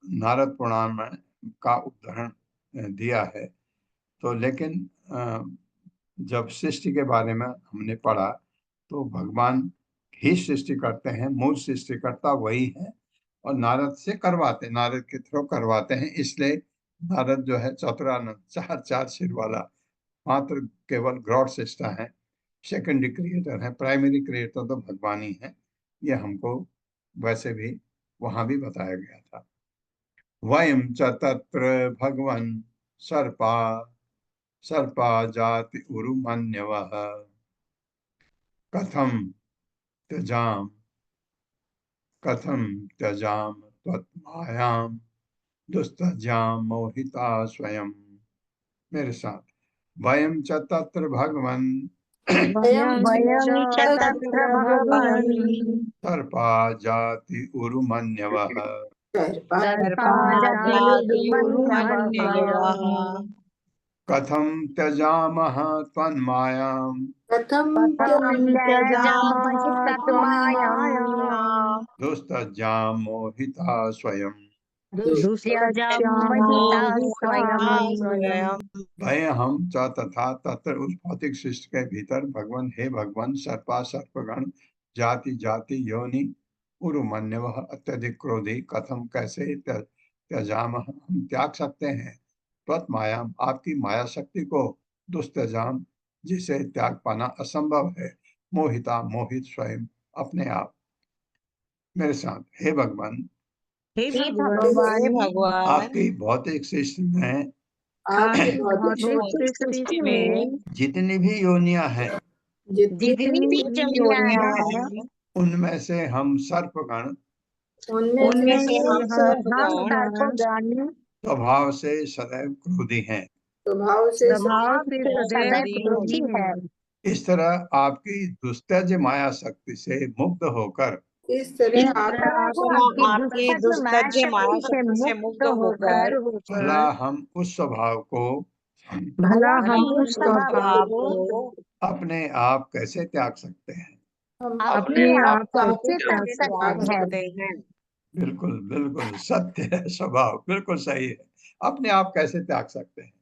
नारद पुराण में का उदाहरण दिया है। तो लेकिन जब सृष्टि के बारे में हमने पढ़ा तो भगवान ही सृष्टि करते हैं, मूल सृष्टिकर्ता वही है और नारद से करवाते, नारद के थ्रू करवाते हैं। इसलिए नारद जो है चतुरानंद, चार सिर वाला, मात्र केवल गॉड सृष्टा है, सेकेंडरी क्रिएटर है, प्राइमरी क्रिएटर तो भगवान ही है। ये हमको वैसे भी वहां भी बताया गया था। वयम च तत्र भगवन् सर्पा जाति उरुमन्यवः कथम त्यजाम त्वत्मायाम दुस्तज्याम मोहिता स्वयं। मेरे साथ, वयम च तत्र भगवन् सर्पा जाति उरुमन्यवः कथम त्यजामः त्वन्मायाम् दुस्तज्जाम मोहिता स्वयं। भय हम च तथा तत्र उस भौतिक सृष्टि के भीतर भगवान, हे भगवान, सर्पा सर्पगण, जाति जाति योनि, उरुमन्यवः अत्यधिक क्रोधी, कथम कैसे त्यजाम हम त्याग सकते हैं, त्वत् मायाम आपकी माया शक्ति को, दुस्तजाम जिसे त्याग पाना असंभव है, मोहिता मोहित स्वयं अपने आप। मेरे साथ, हे भगवान, आपकी भौतिक सृष्टि में जितनी भी योनियां हैं, उनमें से हम सर्पगण स्वभाव से सदैव क्रोधी हैं। इस तरह आपकी दुस्तज माया शक्ति से मुक्त होकर भला हम उस स्वभाव को अपने आप कैसे त्याग सकते हैं। बिल्कुल बिल्कुल सत्य है, स्वभाव बिल्कुल सही है। अपने आप कैसे त्याग सकते हैं।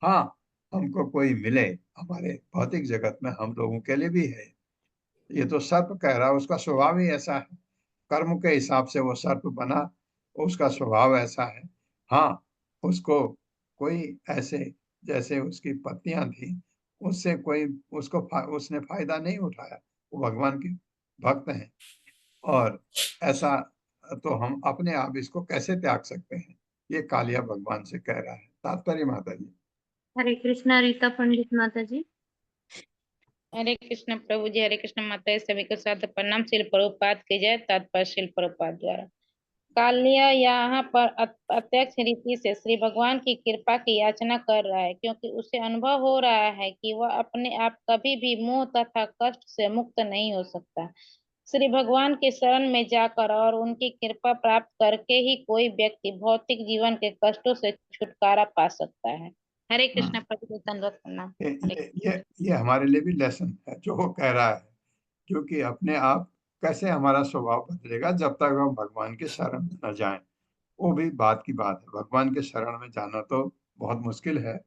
हाँ, हमको कोई मिले, हमारे भौतिक जगत में हम लोगों के लिए भी है। ये तो सर्प कह रहा है, उसका स्वभाव ही ऐसा है, कर्म के हिसाब से वो सर्प बना, उसका स्वभाव ऐसा है। हाँ, उसको कोई ऐसे, जैसे उसकी पत्नियां थी, उससे कोई उसने फायदा नहीं उठाया, वो भगवान की भक्त हैं। और ऐसा तो हम अपने आप इसको कैसे त्याग सकते हैं, ये कालिया भगवान से कह रहा है। तात्पर्य माता जी। हरे कृष्णा। रीता पंडित माता जी। हरे कृष्ण प्रभु जी। हरे कृष्ण माता जी, सभी को साथ प्रणाम। श्रील प्रभुपाद की जय। तात्पर्य श्रील प्रभुपाद द्वारा। कालिया यहाँ पर अत्यक्ष रीति से श्री भगवान की कृपा की याचना कर रहा है, क्योंकि उसे अनुभव हो रहा है कि वह अपने आप कभी भी मोह तथा कष्ट से मुक्त नहीं हो सकता। श्री भगवान के शरण में जाकर और उनकी कृपा प्राप्त करके ही कोई व्यक्ति भौतिक जीवन के कष्टों से छुटकारा पा सकता है। हरे कृष्ण प्रभु। प्रणाम। ये हमारे लिए भी लेसन है जो वो कह रहा है, क्योंकि अपने आप कैसे हमारा स्वभाव बदलेगा जब तक हम भगवान के शरण में न जाएं। वो भी बात की बात है, भगवान के शरण में जाना तो बहुत मुश्किल है,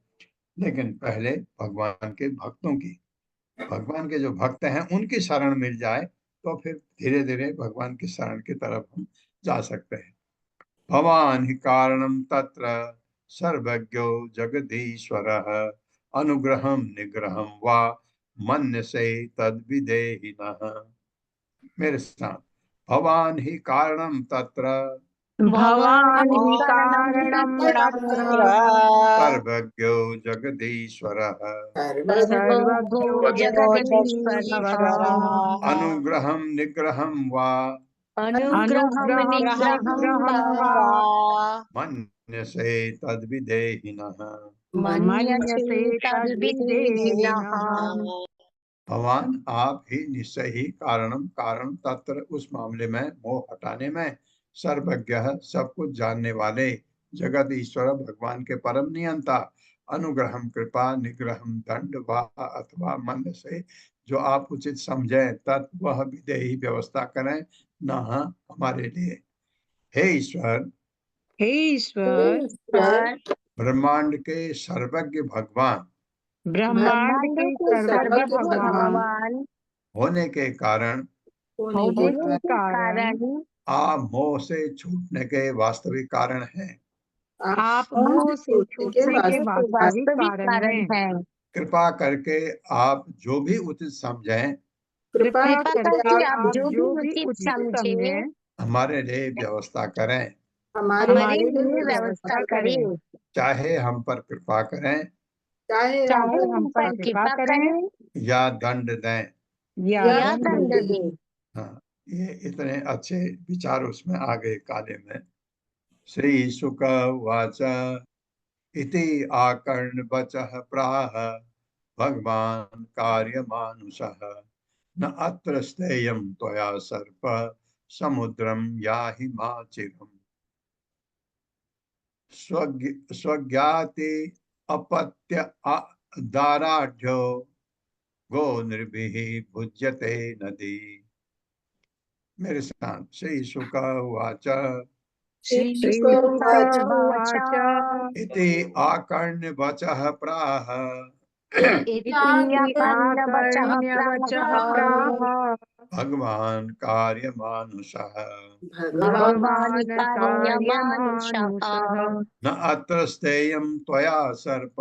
लेकिन पहले भगवान के भक्तों की, भगवान के जो भक्त हैं उनकी शरण मिल जाए तो फिर धीरे धीरे भगवान की शरण की तरफ हम जा सकते हैं। भवान ही कारणम तत्र सर्वज्ञो जगदीश्वरः अनुग्रहम निग्रहम वा मन्यसे तद्विदेहिनः। मेरे साथ, भवान ही कारणम तत्र भवान् हि कारणं तत्र सर्वज्ञो जगदीश्वरः सर्वज्ञो जगदीश्वरः अनुग्रहं निग्रहं वा अनुग्रहं निग्रहं वा मन्यसे तद्विदेहिनः। मन्यसे तद्विदेहिनः। भगवान आप ही निश्चय ही कारणम कारण तत्र उस मामले में मोह हटाने में सर्वज्ञ सब कुछ जानने वाले जगत ईश्वर भगवान के परम नियंता अनुग्रहम कृपा निग्रहम दंड वा अथवा मन से जो आप उचित समझें तत् वह विधेयी व्यवस्था करें न हमारे लिए। हे ईश्वर ब्रह्मांड के सर्वज्ञ भगवान ब्रह्मांड के सर्वज्ञ भगवान होने के कारण आप मोह से छूटने के वास्तविक कारण हैं। आप मोह से छूटने के वास्तविक कारण हैं। कृपा करके आप जो भी उचित समझें कृपा करके आप जो भी उचित समझें हमारे लिए व्यवस्था करें। हमारे लिए व्यवस्था करें। चाहे हम पर कृपा करें चाहे हम पर कृपा करें या दंड दें या दंड दें। हाँ, ये इतने अच्छे विचार उसमें आ गए काले में। श्री शुक वाच इति आकर्ण वचः प्राह भगवान कार्य मानुषः न अत्र स्थेयं त्वया सर्प समुद्रम याहि माचिरम्। स्वज्ञाति अपत्य दाराढ्यो गो निर्भिः भुज्यते नदी। मेरे साथ श्री शुक उवाच इति आकर्ण्य वचः प्राह भगवान कार्य मानुषः न अत्र स्थेयं त्वया सर्प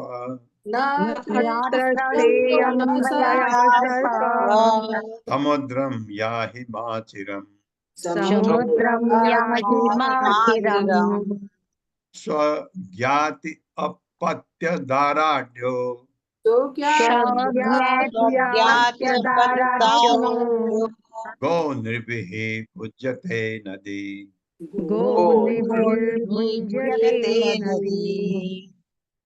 समुद्रम याहि माचिरम्। स्वज्ञाति अपत्य दाराढ्यो गो निर्भिः भुज्यते नदी।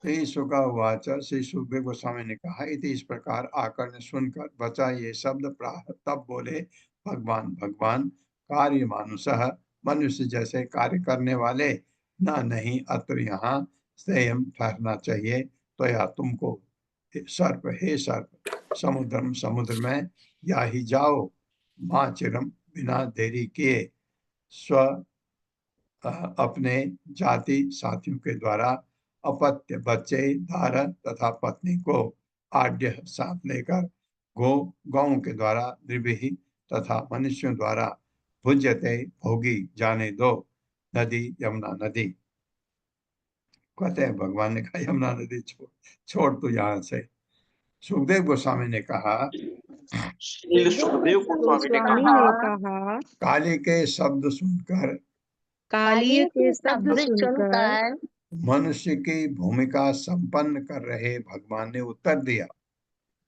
श्री शुक उवाच श्री सुखदेव गोस्वामी ने कहा इति इस प्रकार आकर ने सुनकर बचा ये शब्द प्राह तब बोले भगवान भगवान कार्य मानुषः मनुष्य जैसे कार्य करने वाले ना नहीं अत्र यहाँ संयम ठहरना चाहिए तो या तुमको सर्प हे सर्प समुद्रम समुद्र में या ही जाओ माँ चिरम बिना देरी किए स्व अपने जाति साथियों के द्वारा अपत्य बच्चे धार तथा पत्नी को आड्य साथ लेकर गौं के द्वारा निर्विही तथा मनुष्यों द्वारा भुज्यते भोगी जाने दो नदी यमुना नदी। कहते हैं भगवान ने कहा यमुना नदी छोड़ तो यहाँ से। सुखदेव गोस्वामी ने कहा काली के शब्द सुनकर मनुष्य की भूमिका संपन्न कर रहे भगवान ने उत्तर दिया।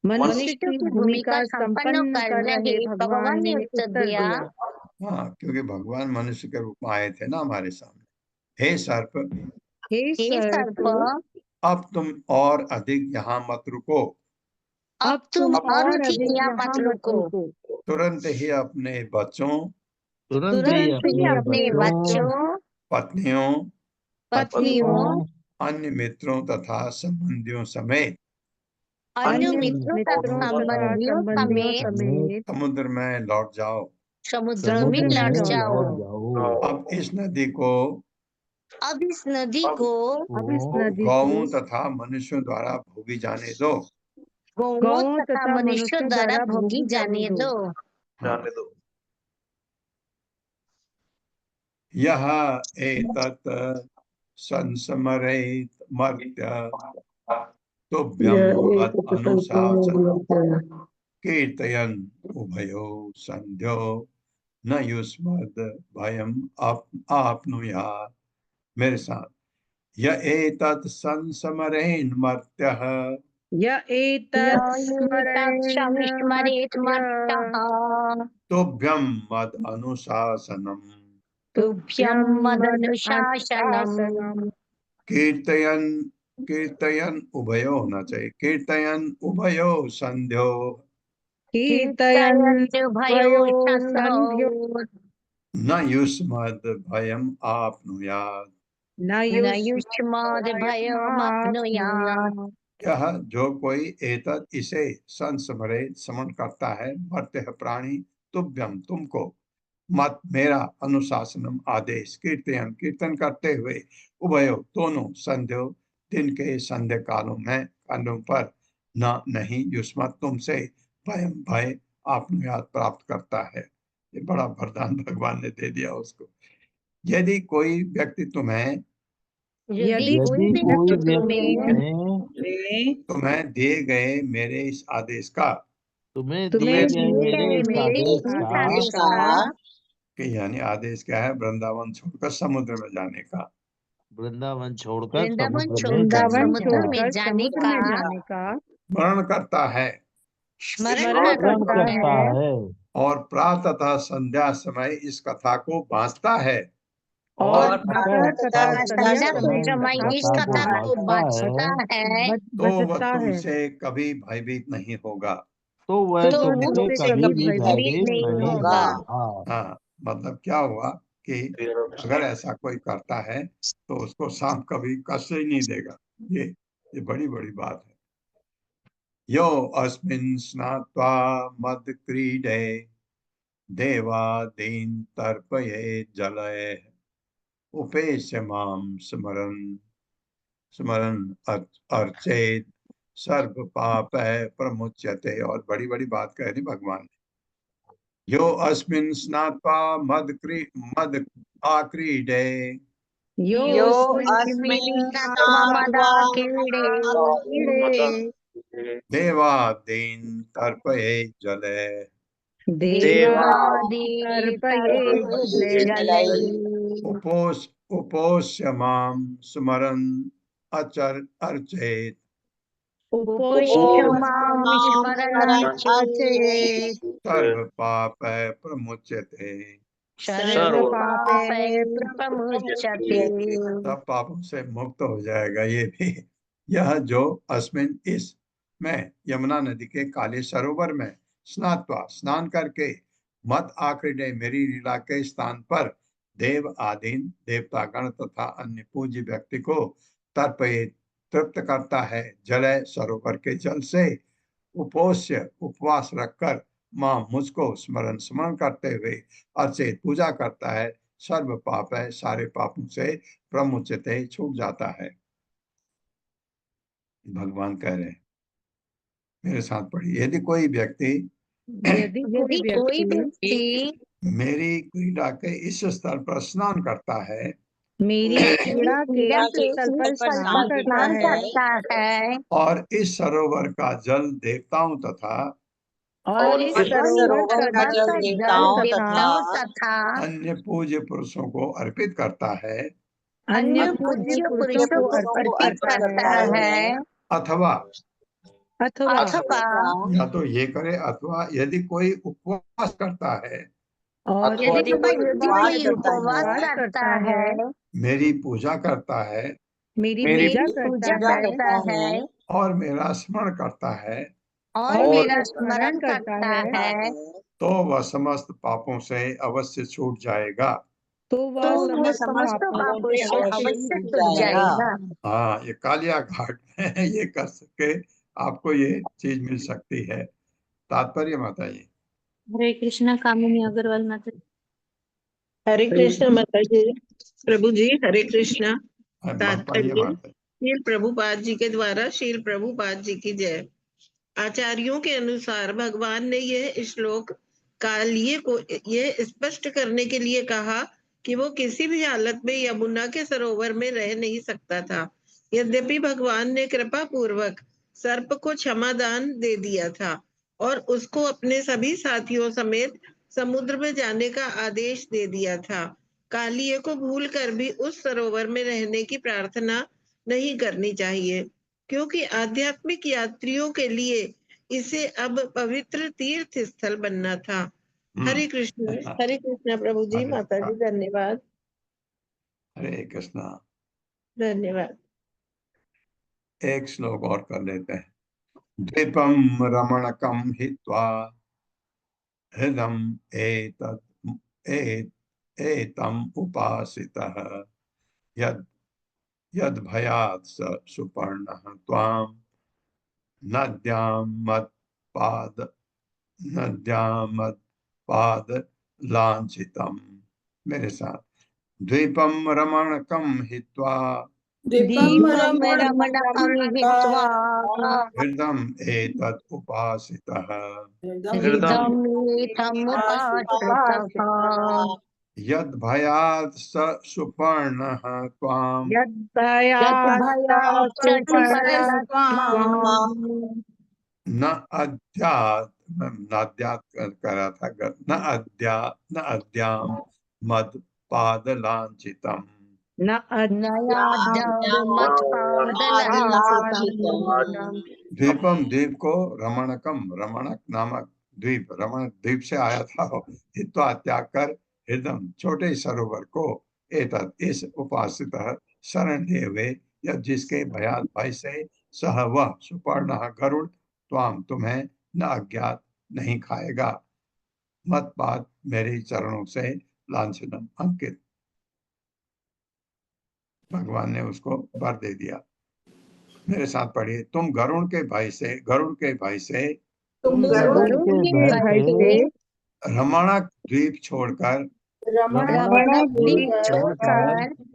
मनुष्य की भूमिका संपन्न कर रहे भगवान ने उत्तर दिया। हाँ, क्योंकि भगवान मनुष्य के रूप में आए थे ना हमारे सामने। हे सर्प अब तुम और अधिक यहाँ मत रुको। अब तुम और अधिक यहाँ मत रुको। तुरंत ही अपने बच्चों पत्नियों अन्य मित्रों तथा संबंधियों समेत समुद्र में लौट जाओ। अब इस नदी को गौओं तथा मनुष्यों द्वारा भोगी जाने दो। गौओं तथा मनुष्यों द्वारा भोगी जाने दो। यह एतत् संस्मरेत मर्त्य तुभ्यं अनुशासन कीर्तयन् उभयो संध्यो न युष्मद् भयम् आपनुयात्। मेरे साथ, य एतत् संस्मरेन्मर्त्यः य एतत् स्मरेन् स्मरेत् मर्त्यः तुभ्यं मद अनुशासनम् तुभ्यं तुभ्यं मदनुशासनम् कीर्तयन् कीर्तयन् उभयो होना चाहिए, कीर्तयन् उभयो संध्यो कीर्तयन् कीर्तयन्नुभयो भयो सन्धौ संध्यो न युष्मद् भयम् आपनुयात्। न न युष्मद् युष्माद्भयमप्नुयात्। यह जो कोई एतत् इसे संस्मरे स्मरण करता है, मर्त्य प्राणी तुभ्यम तुमको, मत मेरा अनुशासनम आदेश, कीर्तन कीर्तन करते हुए, उभयो दोनों, संध्यो दिन के संध्या कालों पर, न नहीं युष्मत तुमसे, भयम भय आपनुयात प्राप्त करता है। ये बड़ा वरदान भगवान ने दे दिया उसको। यदि कोई व्यक्ति तुम्हें यदि कोई व्यक्ति तुम्हें दिए गए मेरे इस आदेश का, तुम्हें तुम्हें दिए दिए गए गए मेरे इस मेरे आदेश इस का, आदेश का, कि यानी आदेश क्या है, वृंदावन छोड़कर समुद्र में जाने का, वृंदावन छोड़कर वृंदावन समुद्र में छोड़कर जाने वृंदावन समुद्र का में छोड़कर जाने समुद्र का में जाने का स्मरण करता है स्मरण स्मरण करता करता करता है है और प्रातः तथा संध्या समय इस कथा को बांचता है, और और प्रातः तथा संध्या संध्या समय इस समय कथा इस को कथा को बांटता है तो वह बचता है, तुमसे कभी भयभीत नहीं होगा। तो वह तो वो तुमसे तुमसे कभी भी भयभीत भयभीत भयभीत नहीं नहीं होगा। होगा। हाँ, मतलब क्या हुआ कि अगर ऐसा कोई करता है तो उसको सांप कभी कष्ट ही नहीं देगा। ये बड़ी बड़ी बात है। यो अस्मिन् स्नात्वा मद क्रीडे देवादीन् तर्पये जलये उपेस्य मां स्मरन् स्मरन् अर्चेत सर्व पाप प्रमुच्यते। और बड़ी बड़ी बात कह रही भगवान ने। यो अस्मिन् स्नात्वा मद आक्रीडे यो अस्मिन् अस्मिन् त्वमदा क्रीडे क्रीडे देवादीन् तर्पये जले देवादि तर्पये जले उपोष्य मां स्मरन् अर्चेत उपोष्य मां स्मरन् चेत् सर्व पाप प्रमुच्यते। सर्व पापे प्रमुच्यते। सब पापों से मुक्त हो जाएगा ये भी। यह जो अस्मिन इस में यमुना नदी के काले सरोवर में स्नात्वा स्नान करके मत आक्रीडे मेरी लीला के स्थान पर देव आदीन देवतागण तथा अन्य पूज्य व्यक्ति को तर्पये तृप्त करता है जलय सरोवर के जल से, उपोष्य उपवास रखकर मां मुझको स्मरण स्मरण करते हुए अर्चित पूजा करता है, सर्व पाप है सारे पापों से प्रमुचते छूट जाता है। भगवान कह रहे हैं, मेरे साथ पढ़िए। यदि कोई व्यक्ति यदि कोई व्यक्ति मेरी क्रीड़ा के इस स्तर पर स्नान करता है, मेरी क्रीड़ा के इस स्थल पर स्नान करता है और इस सरोवर का जल देवताओं तथा और इस सरोवर का जल देवताओं तथा अन्य पूज्य पुरुषों को अर्पित करता है, अन्य पूज्य पूज्य पुरुषों को अर्पित करता है अथवा अथवा या तो ये करे, अथवा यदि कोई उपवास करता है, यदि कोई उपवास करता है, मेरी पूजा करता है, मेरी पूजा करता है और मेरा स्मरण करता है, और मेरा स्मरण करता है, तो वह समस्त पापों से अवश्य छूट जाएगा। तो वह समस्त पापों से अवश्य छूट जाएगा। हाँ, ये कालिया घाट में ये कर सके आपको ये चीज मिल सकती है। तात्पर्य माता जी। हरे कृष्णा कामिनी अग्रवाल माता। हरे कृष्ण माता जी। प्रभु जी हरे कृष्णा। पढ़िए तात्पर्य माता जी। श्रील प्रभुपाद जी के द्वारा श्रील प्रभुपाद जी की जय। आचार्यों के अनुसार भगवान ने यह श्लोक कालिये को यह स्पष्ट करने के लिए कहा कि वो किसी भी हालत में यमुना के सरोवर में रह नहीं सकता था। यद्यपि भगवान ने कृपा पूर्वक सर्प को क्षमादान दे दिया था और उसको अपने सभी साथियों समेत समुद्र में जाने का आदेश दे दिया था। कालिए को भूलकर भी उस सरोवर में रहने की प्रार्थना नहीं करनी चाहिए, क्योंकि आध्यात्मिक यात्रियों के लिए इसे अब पवित्र तीर्थ स्थल बनना था। हरे कृष्ण प्रभु जी। माता जी धन्यवाद। हरे कृष्णा। धन्यवाद। एक श्लोक और कर लेते हैं। द्वीपम रमणकम हित्वा हृदम एतम उपासितः यद यद भयात् स सुपर्णः त्वां नद्यामत्पाद लांछितम्। मेरे साथ। द्वीपम रमणकम हित्वा हृदम एतत् उपासितः यद भयात् स सुपर्णः त्वां न अद्यात् करा था न अद्याम मद पाद लांछितम द्वीपम द्वीप को रमणकम रमणक नामक द्वीप रमण द्वीप से आया था। हित्वा त्याग कर हृदम छोटे सरोवर को एतत् इस उपासित शरण लिए हुए या जिसके भयात भय से सह वह सुपर्ण गरुड़ त्वाम तुम्हें न अज्ञात नहीं खाएगा मत पाद मेरे चरणों से लांछनम अंकित। भगवान ने उसको वर दे दिया। मेरे साथ पढ़िए। तुम गरुड़ के भय से रमणक द्वीप छोड़कर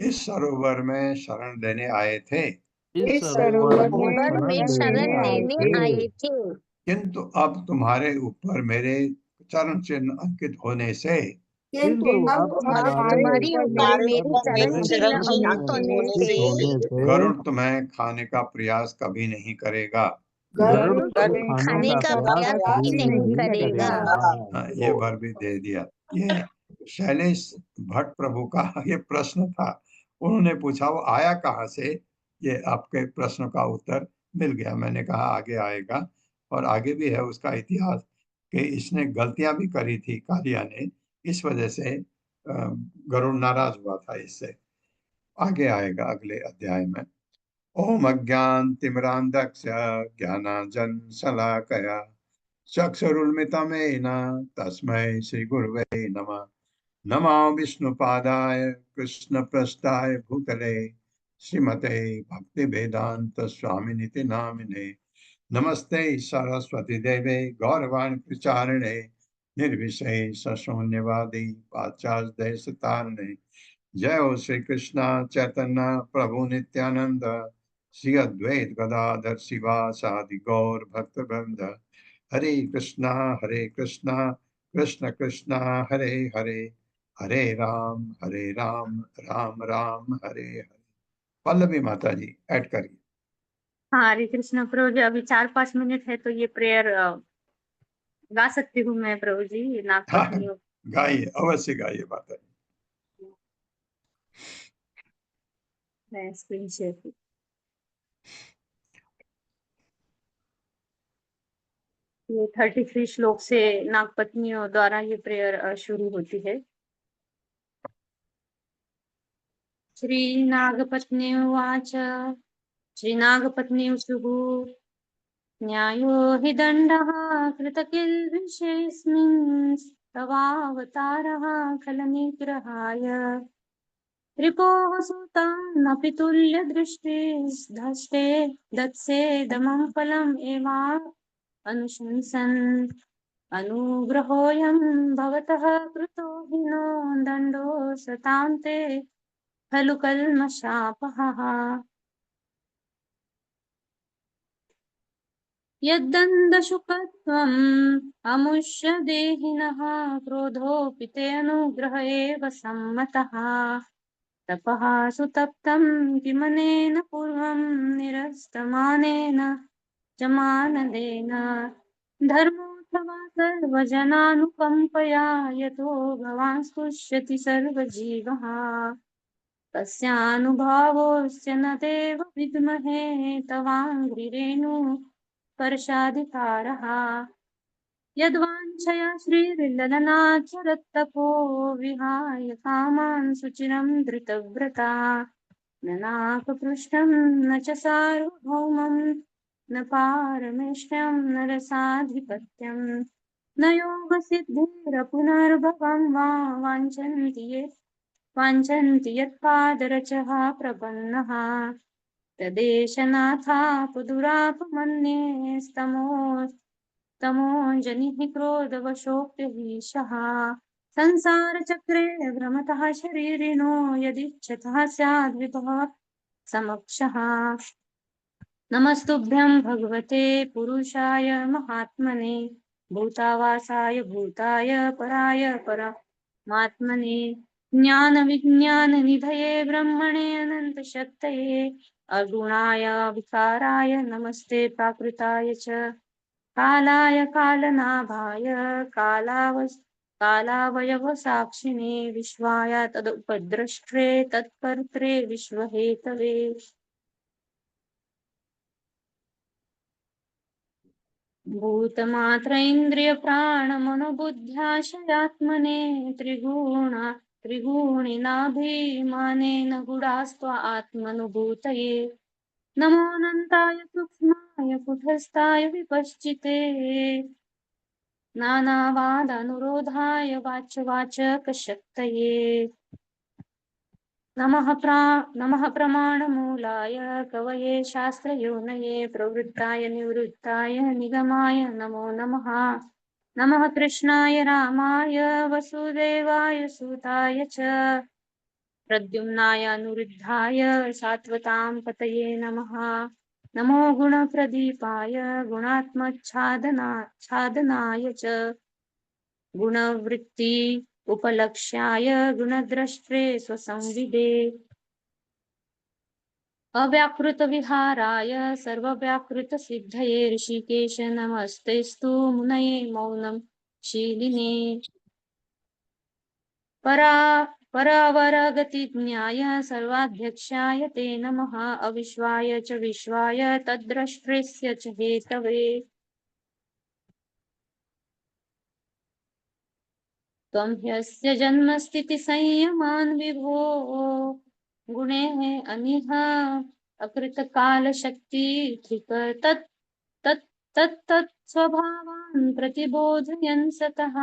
इस सरोवर में शरण लेने आए थे। किंतु अब तुम्हारे ऊपर मेरे चरण चिन्ह अंकित होने से गरुड़ तुम्हें खाने का प्रयास कभी नहीं करेगा। ये वर भी दे दिया। ये शैलेश भट्ट प्रभु का ये प्रश्न था। उन्होंने पूछा वो आया कहाँ से। ये आपके प्रश्न का उत्तर मिल गया। मैंने कहा आगे आएगा और आगे भी है उसका इतिहास कि इसने गलतियां भी करी थी कालिया ने, इस वजह से गरुड़ नाराज हुआ था इससे। आगे आएगा अगले अध्याय में। ओम अज्ञान तिमिरांधक्ष ज्ञानांजन शलाकया चक्षुरुन्मिलितं तस्मै श्री गुरवे नमः। नमो विष्णुपादाय कृष्णप्रस्थाय भूतले श्रीमते भक्ति वेदांत स्वामिनिति नामिने। नमस्ते सरस्वती देवे गौरवाणी प्रचारिणे निर्विशेष शून्यवादी पाश्चात्य देशतारिणे। जय हो श्री कृष्ण चैतन्य प्रभु नित्यानंद श्री अद्वैत गदाधर शिवासादि गौर भक्त वृंद। हरे कृष्णा कृष्ण कृष्ण हरे हरे हरे राम राम राम हरे हरे। पल्लवी माता जी ऐड करिए। हाँ, हरे कृष्ण प्रभु जी। अभी 4-5 मिनट है तो ये प्रेयर गा सकती हूँ मैं प्रभु जी। गाइए, अवश्य गाइए माता जी। मैं स्क्रीन शेयर की। ये 33 श्लोक से नागपत्नियों द्वारा ये प्रेयर शुरू होती है। श्री नागपत्नी उवाच। श्री नागपत्नी उचुः न्यायो हि दण्डः कृतकिल्बिषेऽस्मिन् तवावतारः खलनिग्रहाय रिपोः सुतानपि तुल्यदृष्टिर्धष्टे दत्सेदमं फलम् एवा अनुशंसन् अनुग्रहोऽयं भवतः कृतो हिनो दण्डो सतान्ते खलु कल्मषापहः। यद्दण्डशुकत्वम् अमुष्य देहिनः क्रोधोऽपि ते अनुग्रह एव सम्मतः। तपः सुतप्तं किमनेन पूर्वं निरस्तमानेन च मानदेन धर्मो अथवा सर्वजनानुकम्पया यतो भवान् स्तुष्यति सर्वजीवः तस्यानुभावोऽस्य न देव विद्महे तवाङ्घ्रिरेणु स्पर्शाधिकारः यद्वाञ्छया श्रीर्ललनाचरत्तपो विहाय कामान् सुचिरं धृतव्रता न नाकपृष्ठं न च सार्वभौमं न पारमेष्ठ्यं न रसाधिपत्यं न योगसिद्धिरपुनर्भवं वा वाञ्छन्ति यत्पादरचः प्रपन्नः तदेशनाथापदुरापमन्ये तमोऽञ्जनिः क्रोधवशोऽप्यहीशः संसारचक्रे भ्रमतः शरीरिणो यदिच्छतः स्याद्विभः समक्षः नमस्तुभ्यं भगवते पुरुषाय महात्मने भूतावासाय भूताय पराय परमात्मने ज्ञानविज्ञाननिधये ब्रह्मणे अनन्तशक्तये अगुणाय विकाराय नमस्ते प्राकृताय च कालाय कालनाभाय कालावयवसाक्षिणे विश्वाय तदुपद्रष्ट्रे तत्कर्त्रे विश्वहेतवे भूतमात्र इन्द्रियप्राणमनोबुद्ध्याशयात्मने त्रिगुणिनाभिमानेन गुडास्त्व आत्मनुभूतये नमोऽनन्ताय सूक्ष्माय कुटस्थाय विपश्चिते नानावादनुरोधाय वाचकशक्तये नमः प्रमाणमूलाय कवये शास्त्रयोनये प्रवृत्ताय निवृत्ताय निगमाय नमो नमः नमः कृष्णाय रामाय वसुदेवाय सुताय च प्रद्युम्नाय अनिरुद्धाय सात्वतां पतये नमः नमो गुणप्रदीपाय गुणात्मच्छादनाय च गुणवृत्ति उपलक्ष्याय गुणद्रष्ट्रे स्वसंविदे अव्याकृतविहाराय सर्वव्याकृतसिद्धये ऋषिकेश नमस्तेस्तु मुनये मौनं शीलिने परावरगतिज्ञाय सर्वाध्यक्षाय ते नमः अविश्वाय च विश्वाय तद्द्रष्ट्रेस्य च हेतवे त्वं ह्यस्य जन्मस्थितिसंयमान् विभो गुणैः अनिह अकृतकालशक्तिधृक तत् स्वभावान् प्रतिबोधयन् सतः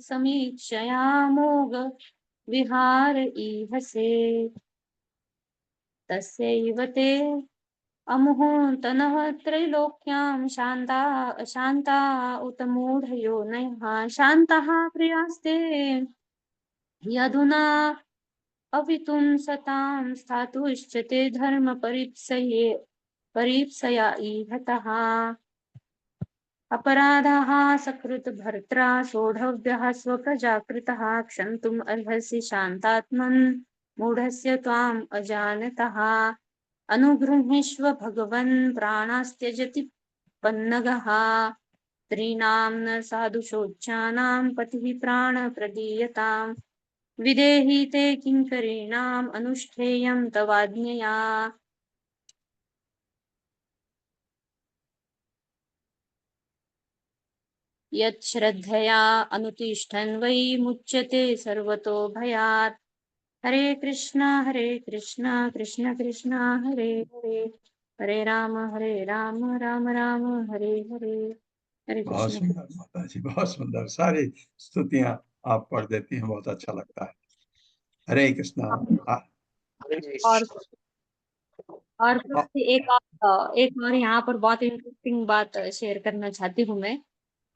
समीक्षया मोघ विहार ईहसे तस्यैव ते अमुहूर्तनः त्रैलोक्यां शान्ता अशान्ता उत मूढयोनयः शान्तः प्रियास्ते यदुना अवितुं सतां स्थातुश्च ते धर्मपरीप्सया इहतः अपराधाः सकृद्भर्त्रा सोढव्यः स्वप्रजाकृतः क्षन्तुम् अर्हसि शान्तात्मन् मूढस्य त्वाम् अजानतः अनुगृह्णीष्व भगवन् प्राणास्त्यजति पन्नगः स्त्रीणां न साधुशोच्यानां पतिः प्राणप्रदीयताम् विदेहि ते किङ्करीणाम् अनुष्ठेयं तवाज्ञया यत् श्रद्धया अनुतिष्ठन् वै मुच्यते सर्वतो भयात् हरे कृष्ण कृष्ण कृष्ण हरे हरे हरे राम राम राम हरे हरे हरे बहुत कृष्ण सुंदर माता जी, बहुत सुंदर। सारी स्तुतियां आप पढ़ देती हैं, बहुत अच्छा लगता है। हरे कृष्णा। और एक और यहाँ पर बहुत इंटरेस्टिंग बात शेयर करना चाहती हूँ मैं।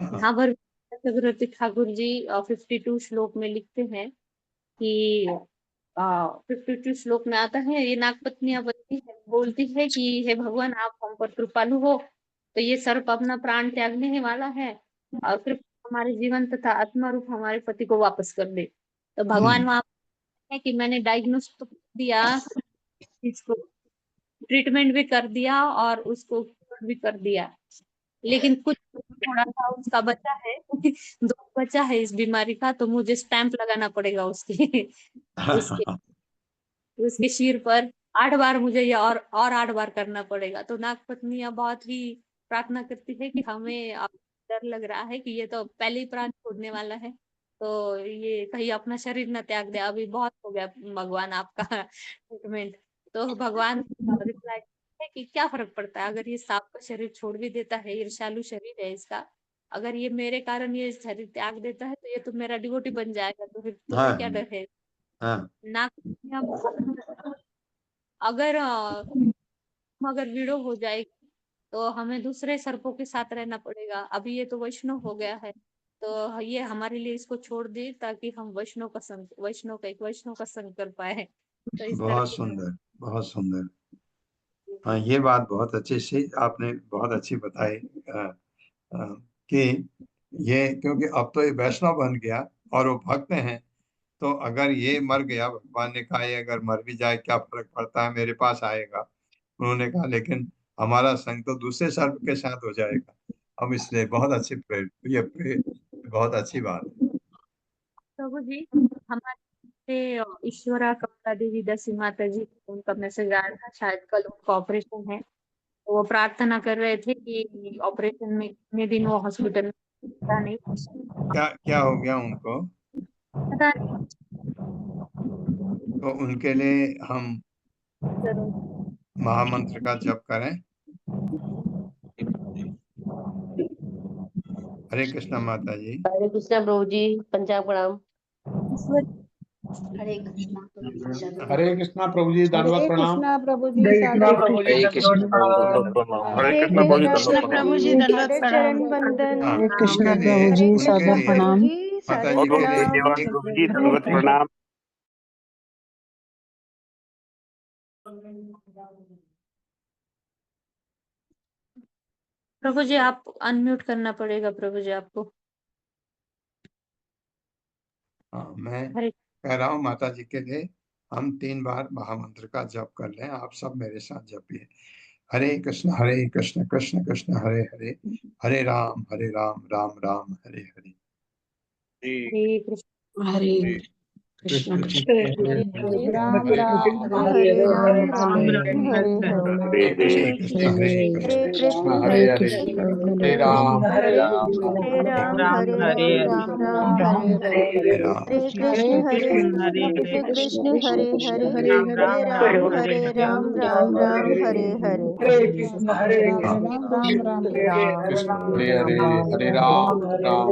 यहाँ पर चक्रवर्ती ठाकुर जी 52 श्लोक में लिखते हैं कि 52 श्लोक में आता है, ये नागपत्नियां बोलती है कि हे भगवान आप हम पर कृपालु हो, तो ये सर्प अपना प्राण त्यागने वाला है और कृपया हमारे जीवन तथा आत्मा रूप हमारे पति को वापस कर दे। तो भगवान वहां है कि मैंने डायग्नोस तो दिया, इसको ट्रीटमेंट भी कर दिया और उसको भी कर दिया, लेकिन कुछ थोड़ा सा उसका बचा है। दो बचा है इस बीमारी का, तो मुझे स्टैंप लगाना पड़ेगा उसकी उसके उसके सिर पर 8 बार मुझे ये और 8 बार करना पड़ेगा। तो नागपत्नियां बहुत ही प्रार्थना करती है कि हमें अब डर लग रहा है कि ये तो पहले ही प्राण छोड़ने वाला है, तो ये कहीं अपना शरीर न त्याग दे, अभी बहुत हो गया भगवान आपका ट्रीटमेंट। तो भगवान रिप्लाई है कि क्या फर्क पड़ता है अगर ये सांप का शरीर छोड़ भी देता है, ईर्ष्यालु शरीर है इसका, अगर ये मेरे कारण ये शरीर त्याग देता है तो ये तो मेरा डिवोटी बन जाएगा, तो फिर तुम्हें क्या डर है। नागपत्नियां अगर अगर विडो हो जाएगी तो हमें दूसरे सर्पों के साथ रहना पड़ेगा। अभी ये तो वैष्णव हो गया है, तो ये हमारे लिए इसको छोड़ दे ताकि हम वैष्णव का संग कर पाए। तो इस तरह बहुत की सुंदर, बहुत सुंदर। हाँ, ये बात बहुत अच्छी सी आपने बहुत अच्छी बताई कि ये, क्योंकि अब तो ये वैष्णव बन गया और वो भक्त हैं, तो अगर ये मर गया, भगवान ने कहा ये अगर मर भी जाए क्या फर्क पड़ता है, मेरे पास आएगा। उन्होंने कहा लेकिन हमारा संग तो दूसरे सर्प के साथ हो जाएगा। अब इसलिए बहुत अच्छी बहुत अच्छी बात है। प्रभु जी, हमारे ईश्वरा कमला देवी दसी माता जी, उनका मैसेज आया था, शायद कल उनका ऑपरेशन है, तो वो प्रार्थना कर रहे थे कि ऑपरेशन में कितने दिन वो हॉस्पिटल में, पता नहीं क्या हो गया उनको, पता नहीं। तो उनके लिए हम महामंत्र का जप करें। हरे कृष्णा माता जी। हरे कृष्णा प्रभु जी, पंचांग प्रणाम। हरे कृष्णा प्रभु जी, दंडवत प्रणाम। प्रभु जी, हरे कृष्णा प्रभु जी, हरे कृष्ण प्रभु जी, दंडवत हरे प्रणाम। चरण बंदन। हरे कृष्ण प्रभु जी, उनके सादर लिए प्रणाम। माता जी के लिए प्रभु जी, दंडवत प्रणाम। प्रभु जी आप अनम्यूट करना पड़ेगा, प्रभु जी आपको। हाँ, मैं कह रहा हूँ माता जी के लिए हम 3 बार महामंत्र का जप कर लें। आप सब मेरे साथ जपिए। हरे कृष्ण कृष्ण कृष्ण हरे हरे, हरे राम राम राम हरे हरे। हरे कृष्ण हरे कृष्ण हरे राम राम हरे राम राम हरे हरे, कृष्ण कृष्ण हरे हरे कृष्ण हरे हरे हरे, कृष्ण हरे राम हरे राम राम हरे हरे, हरे कृष्ण कृष्ण हरे हरे, हरे राम राम हरे हरे, हरे हरे, हरे राम राम।